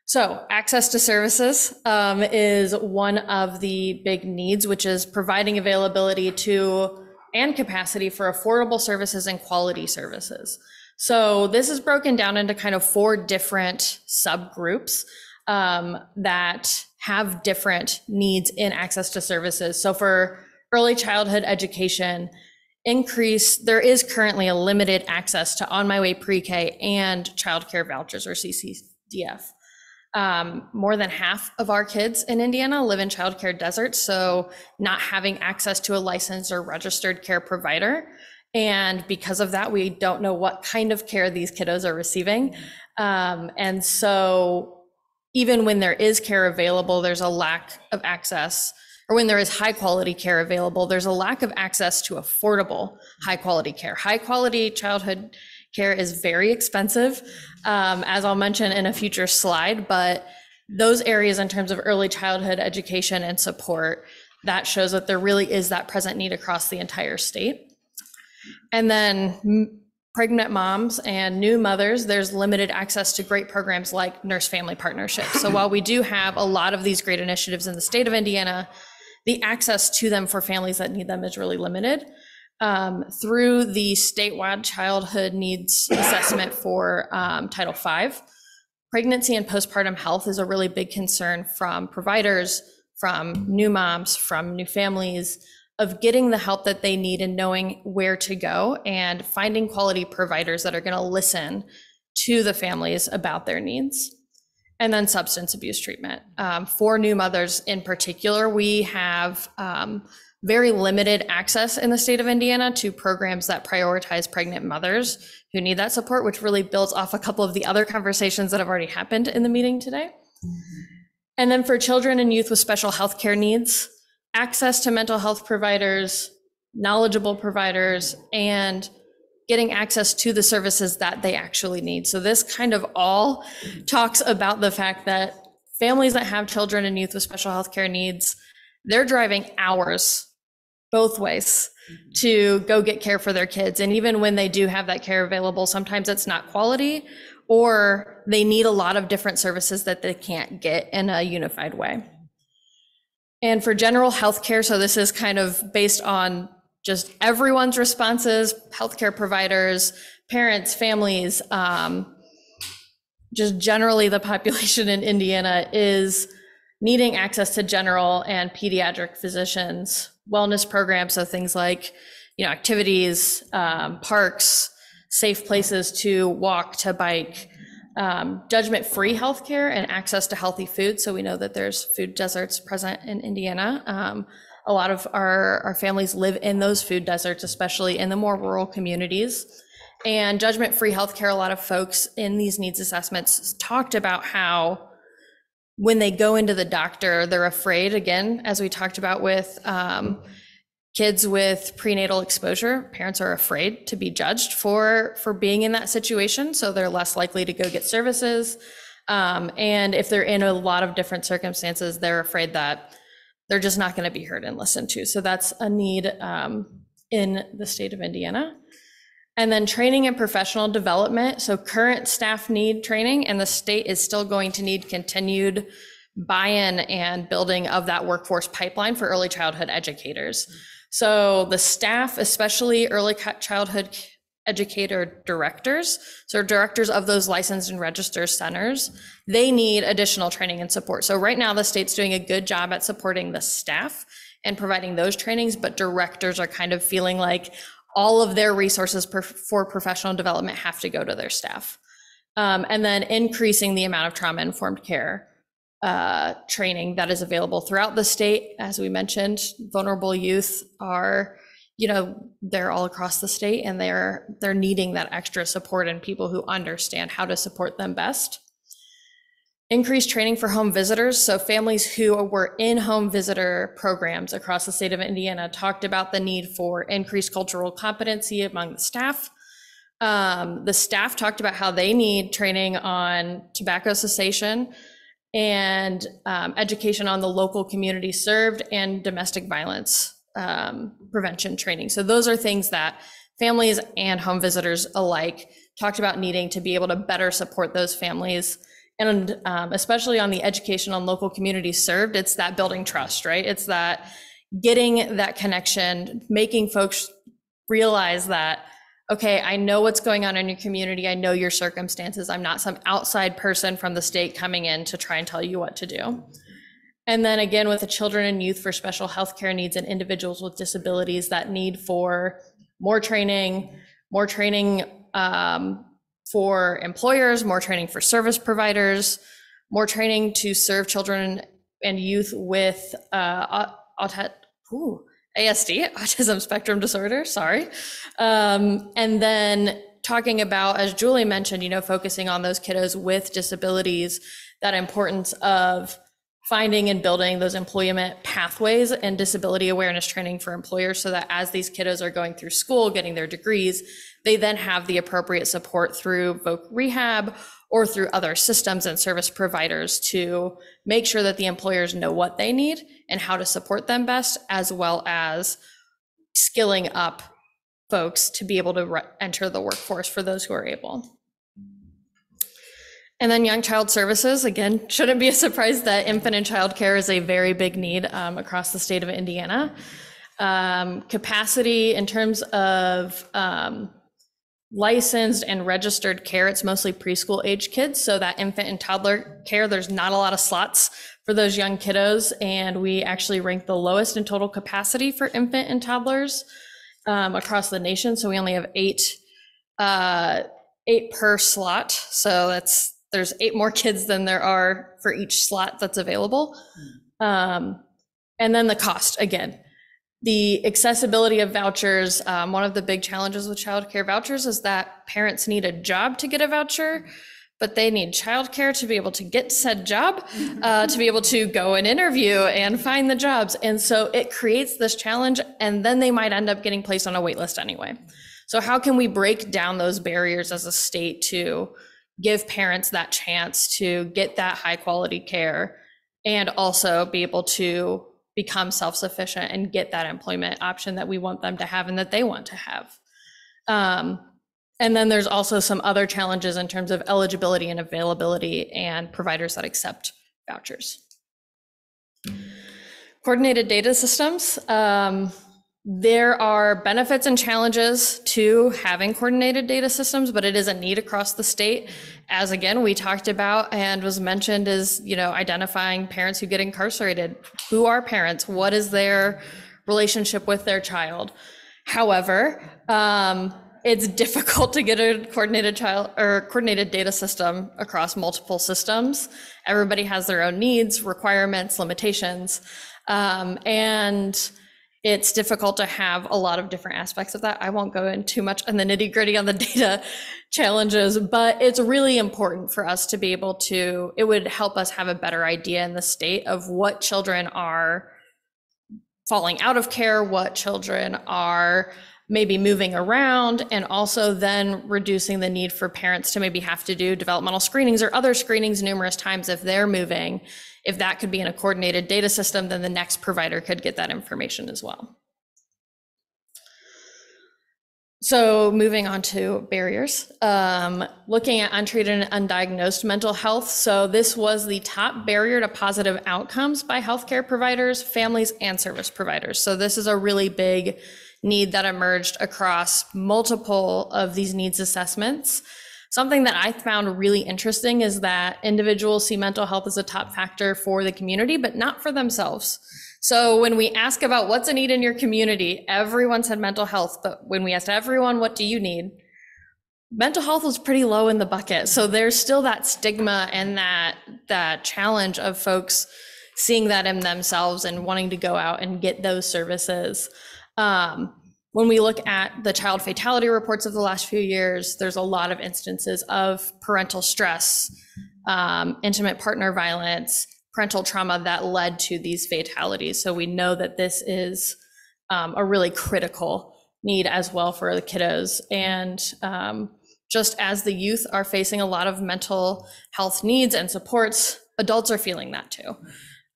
So access to services is one of the big needs, which is providing availability to and capacity for affordable services and quality services. So this is broken down into kind of 4 different subgroups that have different needs in access to services. So for early childhood education, there is currently a limited access to On My Way Pre-K and childcare vouchers, or CCDF. More than half of our kids in Indiana live in childcare deserts, so not having access to a licensed or registered care provider. And because of that, we don't know what kind of care these kiddos are receiving. And so even when there is care available, there's a lack of access, or when there is high quality care available, there's a lack of access to affordable high quality care. High quality childhood care is very expensive, as I'll mention in a future slide, but those areas in terms of early childhood education and support, that shows that there really is that present need across the entire state. And then pregnant moms and new mothers, there's limited access to great programs like nurse family partnerships. So while we do have a lot of these great initiatives in the state of Indiana, the access to them for families that need them is really limited. Through the statewide childhood needs assessment for Title V, pregnancy and postpartum health is a really big concern from providers, from new moms, from new families, of getting the help that they need and knowing where to go and finding quality providers that are going to listen to the families about their needs. And then substance abuse treatment. For new mothers in particular, we have very limited access in the state of Indiana to programs that prioritize pregnant mothers who need that support, which really builds off a couple of the other conversations that have already happened in the meeting today. And then for children and youth with special health care needs, access to mental health providers, knowledgeable providers, and getting access to the services that they actually need. So this kind of all talks about the fact that families that have children and youth with special health care needs, they're driving hours both ways to go get care for their kids. And even when they do have that care available, sometimes it's not quality, or they need a lot of different services that they can't get in a unified way. And for general healthcare, so this is kind of based on just everyone's responses, healthcare providers, parents, families, just generally the population in Indiana is needing access to general and pediatric physicians, wellness programs, so things like, activities, parks, safe places to walk, to bike, judgment-free healthcare, and access to healthy food. So we know that there's food deserts present in Indiana. A lot of our families live in those food deserts, especially in the more rural communities. And judgment-free healthcare, a lot of folks in these needs assessments talked about how when they go into the doctor, they're afraid, again, as we talked about with kids with prenatal exposure, parents are afraid to be judged for being in that situation, so they're less likely to go get services. And if they're in a lot of different circumstances, they're afraid that they're just not going to be heard and listened to. So that's a need in the state of Indiana. And then training and professional development. So current staff need training, and the state is still going to need continued buy-in and building of that workforce pipeline for early childhood educators. So the staff, especially early childhood educator directors, so directors of those licensed and registered centers, they need additional training and support. So right now the state's doing a good job at supporting the staff and providing those trainings, but directors are kind of feeling like all of their resources for professional development have to go to their staff. And then increasing the amount of trauma-informed care training that is available throughout the state. As we mentioned, vulnerable youth are, they're all across the state, and they're needing that extra support and people who understand how to support them best. Increased training for home visitors. So families who were in home visitor programs across the state of Indiana talked about the need for increased cultural competency among the staff. The staff talked about how they need training on tobacco cessation and education on the local community served and domestic violence prevention training. So those are things that families and home visitors alike talked about needing to be able to better support those families. And especially on the education on local communities served, it's that building trust, right? It's that getting that connection, making folks realize that, okay, I know what's going on in your community. I know your circumstances. I'm not some outside person from the state coming in to try and tell you what to do. And then again, with the children and youth for special healthcare needs and individuals with disabilities, that need for more training for employers, more training for service providers, more training to serve children and youth with ASD, autism spectrum disorder, sorry. And then talking about, as Julie mentioned, focusing on those kiddos with disabilities, that importance of finding and building those employment pathways and disability awareness training for employers, so that as these kiddos are going through school, getting their degrees, they then have the appropriate support through voc rehab or through other systems and service providers to make sure that the employers know what they need and how to support them best, as well as skilling up folks to be able to enter the workforce for those who are able. And then young child services, again, shouldn't be a surprise that infant and child care is a very big need across the state of Indiana. Capacity in terms of licensed and registered care, it's mostly preschool age kids. So that infant and toddler care, there's not a lot of slots for those young kiddos. And we actually rank the lowest in total capacity for infant and toddlers across the nation. So we only have eight per slot. So there's 8 more kids than there are for each slot that's available. And then the cost, again, the accessibility of vouchers. One of the big challenges with childcare vouchers is that parents need a job to get a voucher, but they need childcare to be able to get said job, to be able to go and interview and find the jobs. And so it creates this challenge, and then they might end up getting placed on a wait list anyway. So how can we break down those barriers as a state to give parents that chance to get that high quality care and also be able to become self-sufficient and get that employment option that we want them to have and that they want to have. And then there's also some other challenges in terms of eligibility and availability and providers that accept vouchers. Coordinated data systems. There are benefits and challenges to having coordinated data systems, but it is a need across the state. As again, we talked about and was mentioned is, identifying parents who get incarcerated. Who are parents? What is their relationship with their child? However, it's difficult to get a coordinated data system across multiple systems. Everybody has their own needs, requirements, limitations, and it's difficult to have a lot of different aspects of that. I won't go in too much on the nitty-gritty on the data challenges, but it's really important for us to be able to, it would help us have a better idea in the state of what children are falling out of care, what children are maybe moving around, and also then reducing the need for parents to maybe have to do developmental screenings or other screenings numerous times if they're moving. If that could be in a coordinated data system, then the next provider could get that information as well. So moving on to barriers, looking at untreated and undiagnosed mental health. So this was the top barrier to positive outcomes by healthcare providers, families, and service providers. So this is a really big need that emerged across multiple of these needs assessments. Something that I found really interesting is that individuals see mental health as a top factor for the community, but not for themselves. So when we ask about what's a need in your community, everyone said mental health. But when we asked everyone, what do you need? Mental health was pretty low in the bucket. So there's still that stigma and that challenge of folks seeing that in themselves and wanting to go out and get those services. When we look at the child fatality reports of the last few years, there's a lot of instances of parental stress, intimate partner violence, parental trauma that led to these fatalities. So we know that this is a really critical need as well for the kiddos. And just as the youth are facing a lot of mental health needs and supports, adults are feeling that too.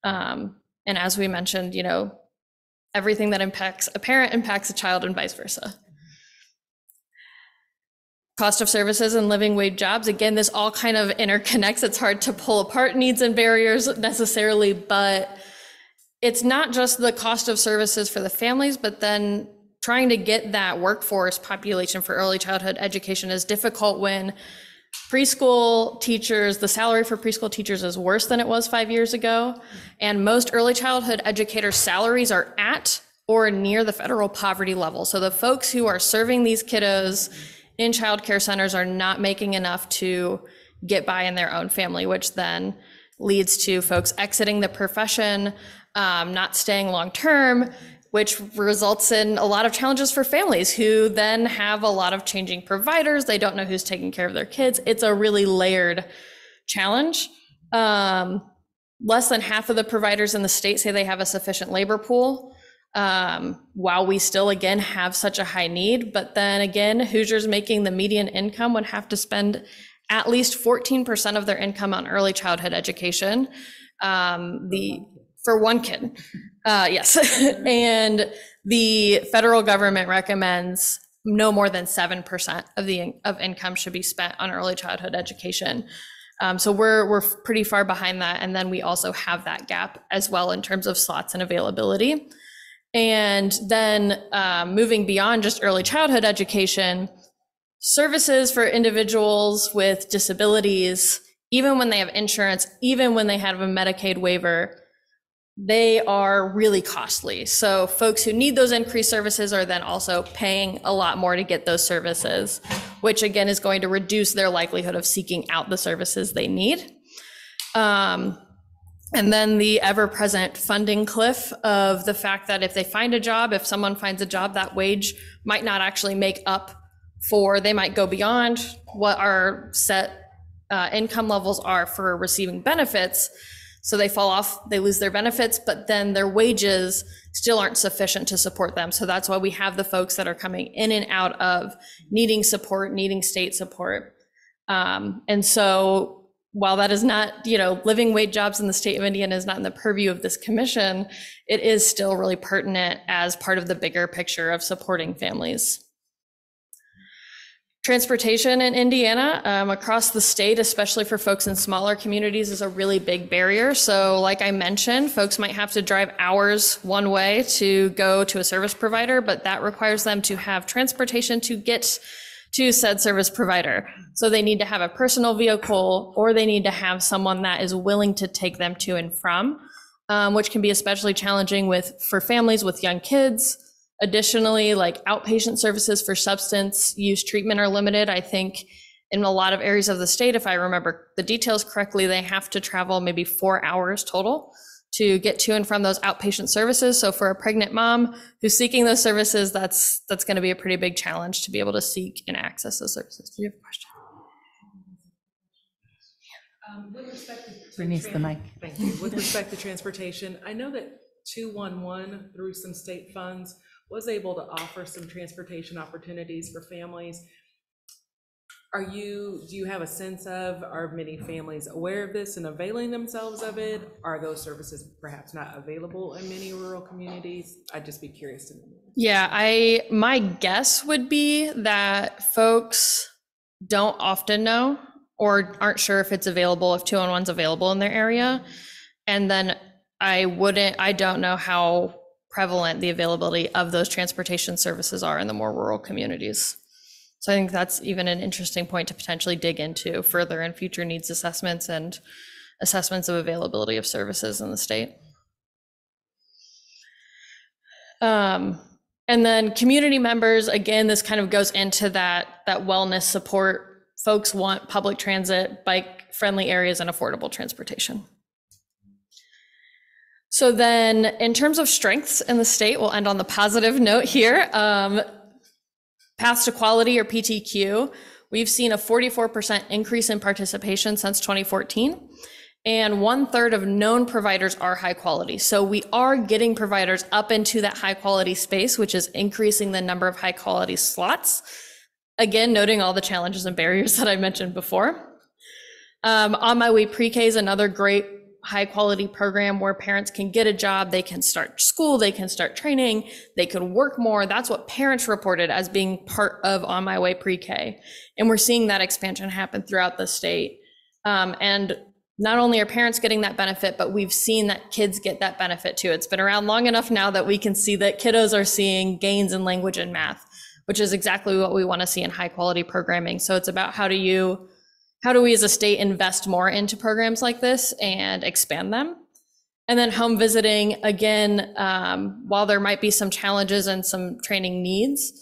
And as we mentioned, you know, everything that impacts a parent impacts a child and vice versa. Cost of services and living wage jobs. Again, this all kind of interconnects. It's hard to pull apart needs and barriers necessarily, but it's not just the cost of services for the families, but then trying to get that workforce population for early childhood education is difficult when preschool teachers, the salary for preschool teachers is worse than it was 5 years ago. And most early childhood educators' salaries are at or near the federal poverty level. So the folks who are serving these kiddos in childcare centers are not making enough to get by in their own family, which then leads to folks exiting the profession, not staying long-term, which results in a lot of challenges for families who then have a lot of changing providers. They don't know who's taking care of their kids. It's a really layered challenge. Less than half of the providers in the state say they have a sufficient labor pool. While we still, again, have such a high need, but then again, Hoosiers making the median income would have to spend at least 14% of their income on early childhood education, for one kid, yes. And the federal government recommends no more than 7% of income should be spent on early childhood education. So we're pretty far behind that, and then we also have that gap as well in terms of slots and availability. And then moving beyond just early childhood education, services for individuals with disabilities, even when they have insurance, even when they have a Medicaid waiver, they are really costly. So folks who need those increased services are then also paying a lot more to get those services, which again is going to reduce their likelihood of seeking out the services they need. And then the ever-present funding cliff of the fact that if they find a job, if someone finds a job, that wage might not actually make up for, they might go beyond what our set income levels are for receiving benefits. So they fall off, they lose their benefits, but then their wages still aren't sufficient to support them. So that's why we have the folks that are coming in and out of needing support, needing state support. And so while that is not, you know, living wage jobs in the state of Indiana is not in the purview of this commission, it is still really pertinent as part of the bigger picture of supporting families. Transportation in Indiana across the state, especially for folks in smaller communities, is a really big barrier. So like I mentioned, folks might have to drive hours one way to go to a service provider, but that requires them to have transportation to get to said service provider. So they need to have a personal vehicle, or they need to have someone that is willing to take them to and from, which can be especially challenging for families with young kids. Additionally, like outpatient services for substance use treatment are limited. I think in a lot of areas of the state, if I remember the details correctly, they have to travel maybe 4 hours total to get to and from those outpatient services. So for a pregnant mom who's seeking those services, that's going to be a pretty big challenge to be able to seek and access those services. Do you have a question? With respect to Bernice, the mic. Thank you. With respect to transportation, I know that 211 through some state funds was able to offer some transportation opportunities for families. do you have a sense of, are many families aware of this and availing themselves of it? Are those services perhaps not available in many rural communities? I'd just be curious to know. Yeah, my guess would be that folks don't often know or aren't sure if it's available, if 211's available in their area. And then I don't know how prevalent the availability of those transportation services are in the more rural communities. So I think that's even an interesting point to potentially dig into further in future needs assessments and assessments of availability of services in the state. And then community members, again, this kind of goes into that wellness support. Folks want public transit, bike-friendly areas, and affordable transportation. So then in terms of strengths in the state, we'll end on the positive note here. Paths to Quality, or PTQ, we've seen a 44% increase in participation since 2014, and 1/3 of known providers are high quality. So we are getting providers up into that high quality space, which is increasing the number of high quality slots. Again, noting all the challenges and barriers that I mentioned before. On My Way Pre-K is another great high quality program where parents can get a job, they can start school, they can start training, they can work more. That's what parents reported as being part of On My Way Pre-K. And we're seeing that expansion happen throughout the state. And not only are parents getting that benefit, but we've seen that kids get that benefit too. It's been around long enough now that we can see that kiddos are seeing gains in language and math, which is exactly what we want to see in high quality programming. So it's about how do we as a state invest more into programs like this and expand them? And then home visiting, again, while there might be some challenges and some training needs,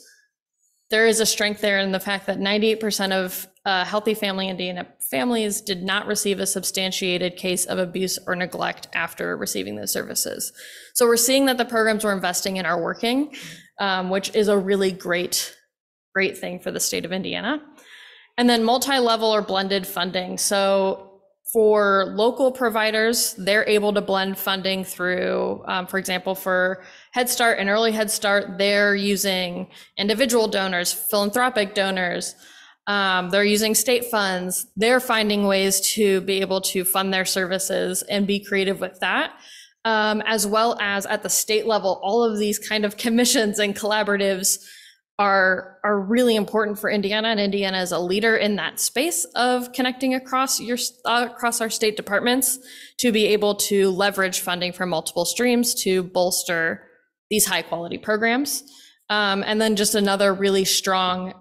there is a strength there in the fact that 98% of healthy family Indiana families did not receive a substantiated case of abuse or neglect after receiving those services. So we're seeing that the programs we're investing in are working, which is a really great thing for the state of Indiana. And then multi-level or blended funding. So for local providers, they're able to blend funding through, for example, for Head Start and Early Head Start, they're using individual donors, philanthropic donors, they're using state funds. They're finding ways to be able to fund their services and be creative with that. As well as at the state level, all of these kind of commissions and collaboratives are really important for Indiana, and Indiana is a leader in that space of connecting across our state departments to be able to leverage funding from multiple streams to bolster these high quality programs. And then just another really strong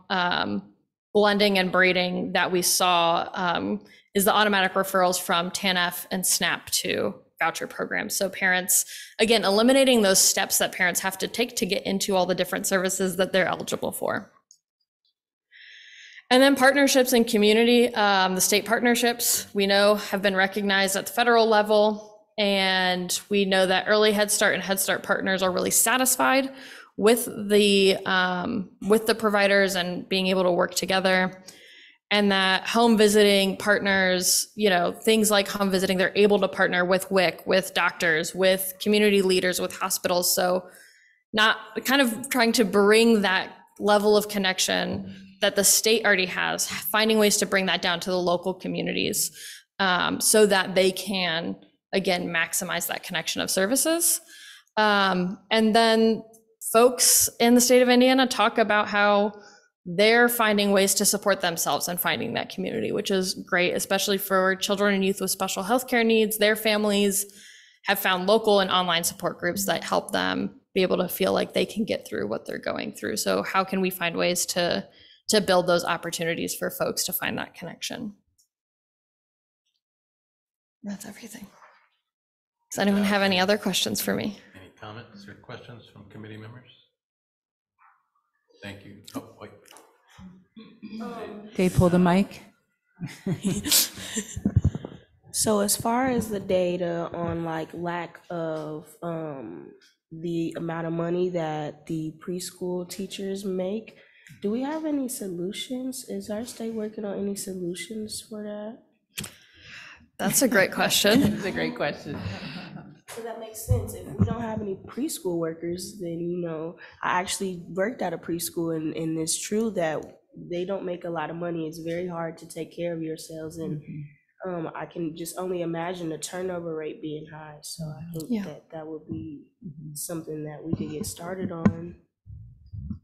blending and braiding that we saw is the automatic referrals from TANF and SNAP to voucher programs. So parents, again, eliminating those steps that parents have to take to get into all the different services that they're eligible for. And then partnerships and community, the state partnerships we know have been recognized at the federal level, and we know that Early Head Start and Head Start partners are really satisfied with the providers and being able to work together. And that home visiting partners, things like home visiting, they're able to partner with WIC, with doctors, with community leaders, with hospitals. So not kind of trying to bring that level of connection that the state already has, finding ways to bring that down to the local communities so that they can, again, maximize that connection of services. And then folks in the state of Indiana talk about how they're finding ways to support themselves and finding that community, which is great, especially for children and youth with special healthcare needs. Their families have found local and online support groups that help them be able to feel like they can get through what they're going through. So how can we find ways to build those opportunities for folks to find that connection? That's everything. Does anyone have any other questions for me? Any comments or questions from committee members? Thank you. Oh, wait. Dave, pull the mic. So as far as the data on lack of the amount of money that the preschool teachers make, do we have any solutions? Is our state working on any solutions for that? That's a great question. That's a great question. So that makes sense. If we don't have any preschool workers, then, I actually worked at a preschool, and it's true that they don't make a lot of money. It's very hard to take care of yourselves, and I can just only imagine the turnover rate being high. So I think that would be something that we could get started on.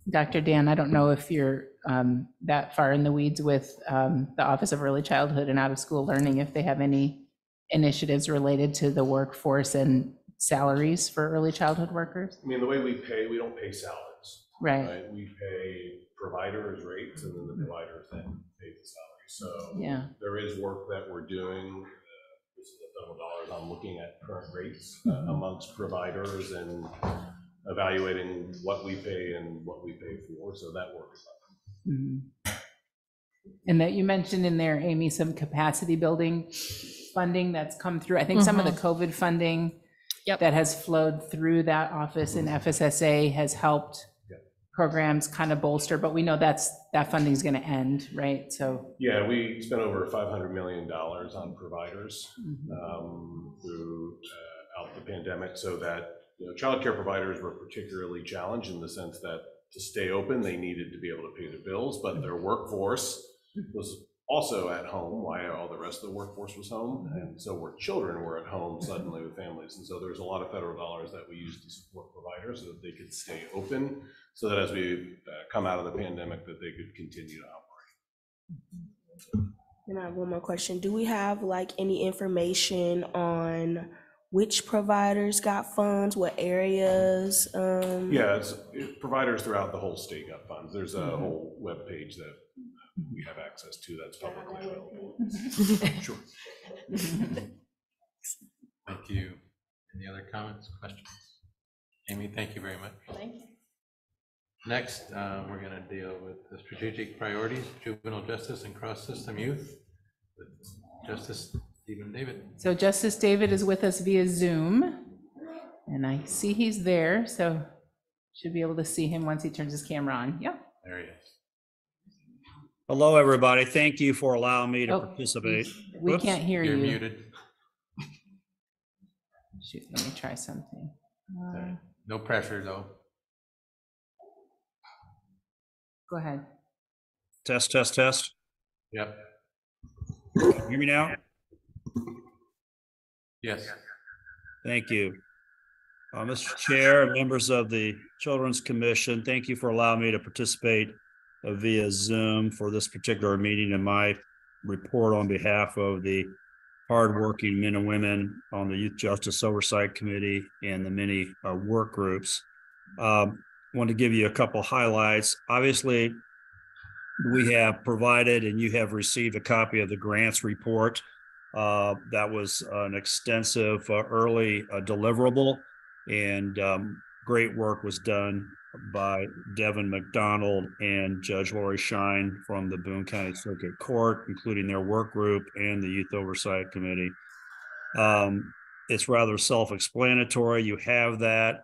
Dr. Dan, I don't know if you're that far in the weeds with the Office of Early Childhood and Out of School Learning, if they have any initiatives related to the workforce and salaries for early childhood workers? I mean, the way we pay, we don't pay salaries. Right. We pay providers rates, and then the providers then pay the salary. So there is work that we're doing. This is the federal dollars. I'm looking at current rates amongst providers and evaluating what we pay and what we pay for. So that work is done. And that you mentioned in there, Amy, some capacity building funding that's come through. I think some of the COVID funding that has flowed through that office in FSSA has helped programs kind of bolster, but we know that funding is going to end, right? So yeah, we spent over $500 million on providers throughout the pandemic, so that childcare providers were particularly challenged in the sense that to stay open, they needed to be able to pay the bills, but their workforce was also at home while all the rest of the workforce was home. And so children were at home suddenly with families. And so there's a lot of federal dollars that we used to support providers so that they could stay open, so that as we come out of the pandemic, that they could continue to operate. And I have one more question. Do we have like any information on which providers got funds, what areas? Yeah, providers throughout the whole state got funds. There's a whole web page that we have access to that's publicly available. Sure. Thank you. Any other comments, questions? Amy, thank you very much. Thank you. Next, we're going to deal with the strategic priorities, juvenile justice and cross-system youth, with Justice Stephen David. So Justice David is with us via Zoom, and I see he's there, so should be able to see him once he turns his camera on. Yeah. There he is. Hello, everybody. Thank you for allowing me to participate. We can't hear you. You're muted. Shoot, let me try something. No pressure, though. Go ahead. Test, test, test. Yep. Hear me now? Yes. Thank you. Mr. Chair, members of the Children's Commission, thank you for allowing me to participate via Zoom for this particular meeting and my report on behalf of the hardworking men and women on the Youth Justice Oversight Committee and the many work groups. Want to give you a couple highlights. Obviously, we have provided and you have received a copy of the grants report. That was an extensive early deliverable, and great work was done by Devin McDonald and Judge Lori Shine from the Boone County Circuit Court, including their work group and the Youth Oversight Committee. It's rather self-explanatory. You have that.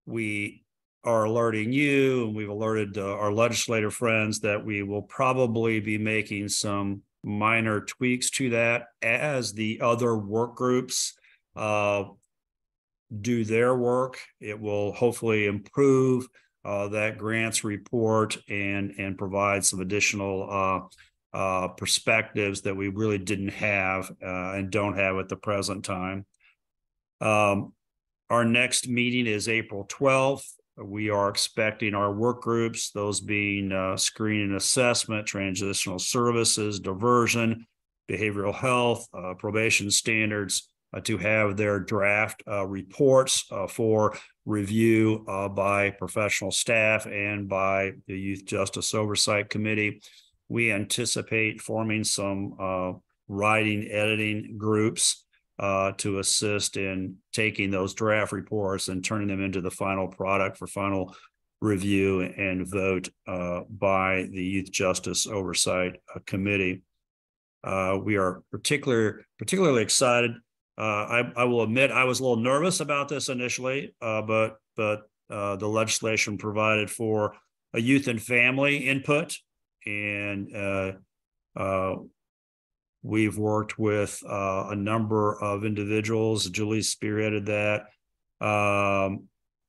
We are alerting you, and we've alerted our legislative friends that we will probably be making some minor tweaks to that as the other work groups do their work. It will hopefully improve that grants report and provide some additional perspectives that we really didn't have and don't have at the present time. Our next meeting is April 12th. We are expecting our work groups, those being screening and assessment, transitional services, diversion, behavioral health, probation standards, to have their draft reports for review by professional staff and by the Youth Justice Oversight Committee. We anticipate forming some writing, editing groups to assist in taking those draft reports and turning them into the final product for final review and vote by the Youth Justice Oversight Committee. We are particularly excited. I will admit I was a little nervous about this initially, but the legislation provided for a youth and family input, and we've worked with a number of individuals. Julie spearheaded that,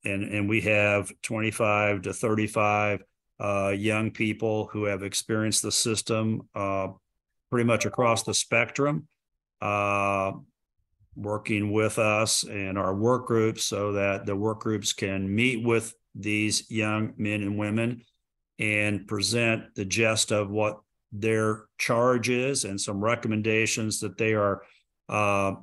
and we have 25 to 35 young people who have experienced the system pretty much across the spectrum, working with us and our work groups so that the work groups can meet with these young men and women and present the gist of what their charge is and some recommendations that they are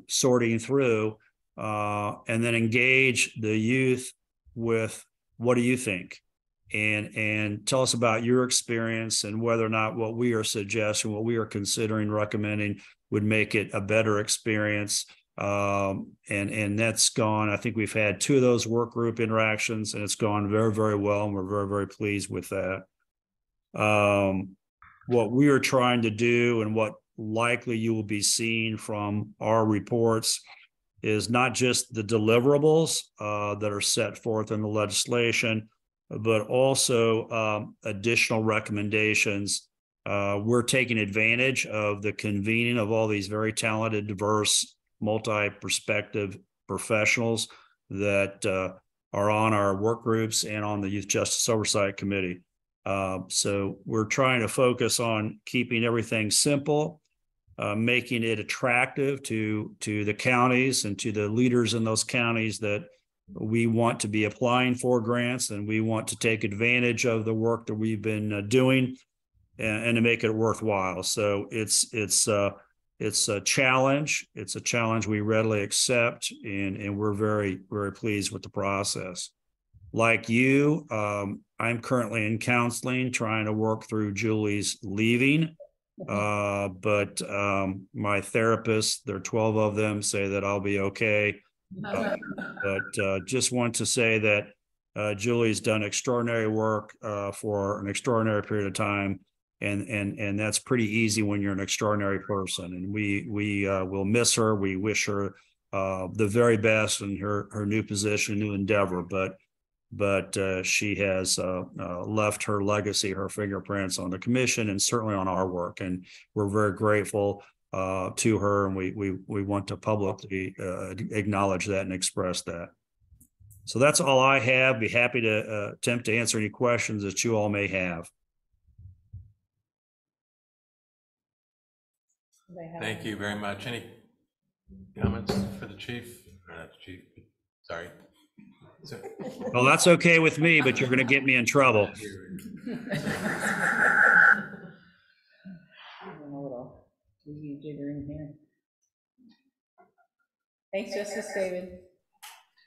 sorting through, and then engage the youth with, what do you think? And tell us about your experience and whether or not what we are suggesting, what we are considering recommending would make it a better experience. And that's gone. I think we've had 2 of those work group interactions, and it's gone very, very well. And we're very, very pleased with that. What we are trying to do, and what likely you will be seeing from our reports, is not just the deliverables that are set forth in the legislation, but also additional recommendations. We're taking advantage of the convening of all these very talented, diverse, multi-perspective professionals that are on our work groups and on the Youth Justice Oversight Committee. So we're trying to focus on keeping everything simple, making it attractive to the counties and to the leaders in those counties that we want to be applying for grants, and we want to take advantage of the work that we've been doing and to make it worthwhile. So it's a challenge. It's a challenge we readily accept, and we're very, very pleased with the process. Like you, I'm currently in counseling, trying to work through Julie's leaving. But my therapist, there are 12 of them, say that I'll be okay. But just want to say that Julie's done extraordinary work for an extraordinary period of time. And that's pretty easy when you're an extraordinary person. And we will miss her. We wish her the very best in her new position, new endeavor. But she has left her legacy, her fingerprints on the commission, and certainly on our work. And we're very grateful to her, and we want to publicly acknowledge that and express that. So that's all I have. Be happy to attempt to answer any questions that you all may have. Thank you very much. Any comments for the chief? Or not the chief, sorry. Well, that's okay with me, but you're going to get me in trouble. Thanks, Justice David.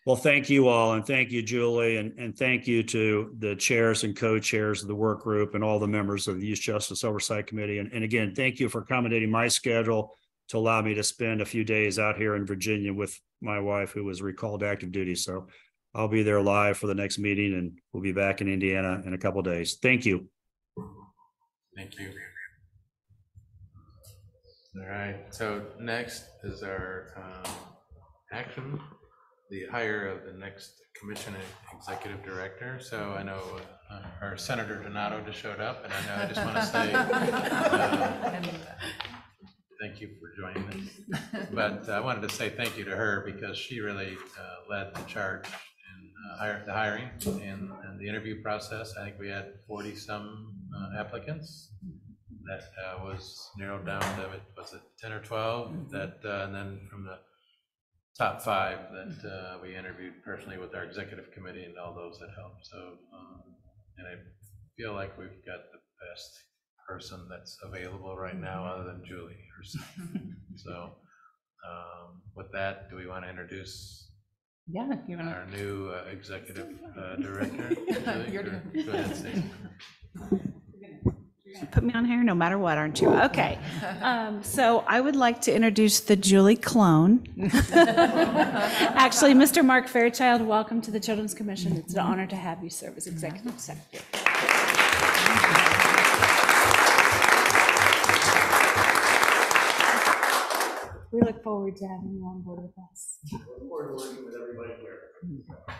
Well, thank you all, and thank you, Julie, and thank you to the chairs and co-chairs of the work group and all the members of the Youth Justice Oversight Committee. And again, thank you for accommodating my schedule to allow me to spend a few days out here in Virginia with my wife, who was recalled to active duty. So I'll be there live for the next meeting, and we'll be back in Indiana in a couple of days. Thank you. Thank you. All right, so next is our action, the hire of the next commission executive director. So I know our Senator Donato just showed up, and I know I just want to say thank you for joining us. But I wanted to say thank you to her, because she really led the charge in the hiring and the interview process. I think we had 40-some applicants. That was narrowed down to, was it 10 or 12? That and then from the top 5 that we interviewed personally with our executive committee and all those that helped. So, and I feel like we've got the best person that's available right now, other than Julie herself. So, with that, do we want to introduce? Yeah, you want our new executive director? Go ahead, Stacey. Put me on here no matter what, aren't you? Okay. So I would like to introduce the Julie clone. Actually, Mr. Mark Fairchild, welcome to the Children's Commission. It's an honor to have you serve as Executive Secretary. We look forward to having you on board with us. Look forward to working with everybody here.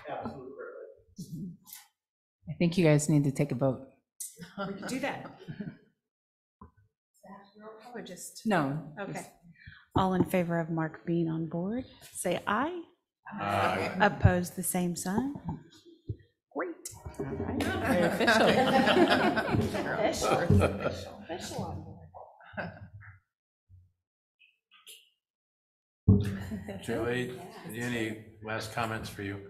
Absolute privilege. I think you guys need to take a vote. We could do that. Or just no. Okay. All in favor of Mark being on board, say aye. Aye. Opposed, the same sign. Great. All right. Very official. Julie, any last comments for you?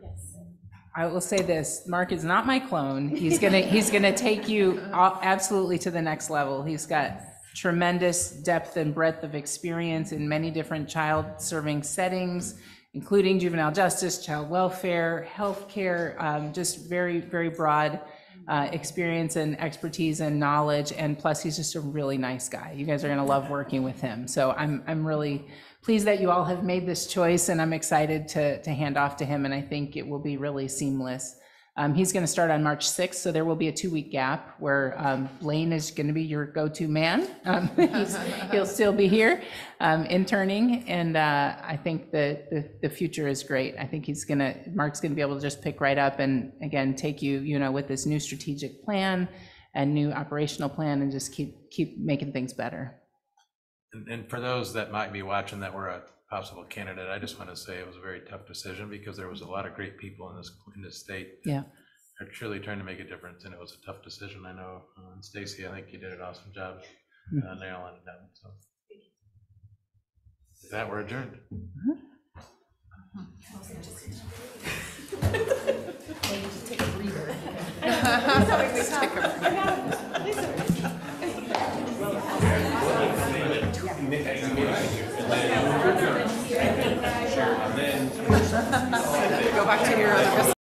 I will say this, Mark is not my clone. He's gonna take you absolutely to the next level. He's got tremendous depth and breadth of experience in many different child-serving settings, including juvenile justice, child welfare, healthcare, just very, very broad experience and expertise and knowledge. And plus, he's just a really nice guy. You guys are gonna love working with him. So I'm really pleased that you all have made this choice, and I'm excited to hand off to him, and I think it will be really seamless. He's going to start on March 6th, so there will be a 2-week gap where Blaine is going to be your go-to man. He'll still be here interning, and I think the future is great. I think Mark's going to be able to just pick right up and, again, take you, with this new strategic plan and new operational plan, and just keep making things better. And for those that might be watching that were a possible candidate, I just want to say it was a very tough decision because there was a lot of great people in this state. Yeah. Are truly trying to make a difference, and it was a tough decision. I know, and Stacy, I think you did an awesome job nailing it down. So, with that, we're adjourned. Take a breather. Go back to your other business.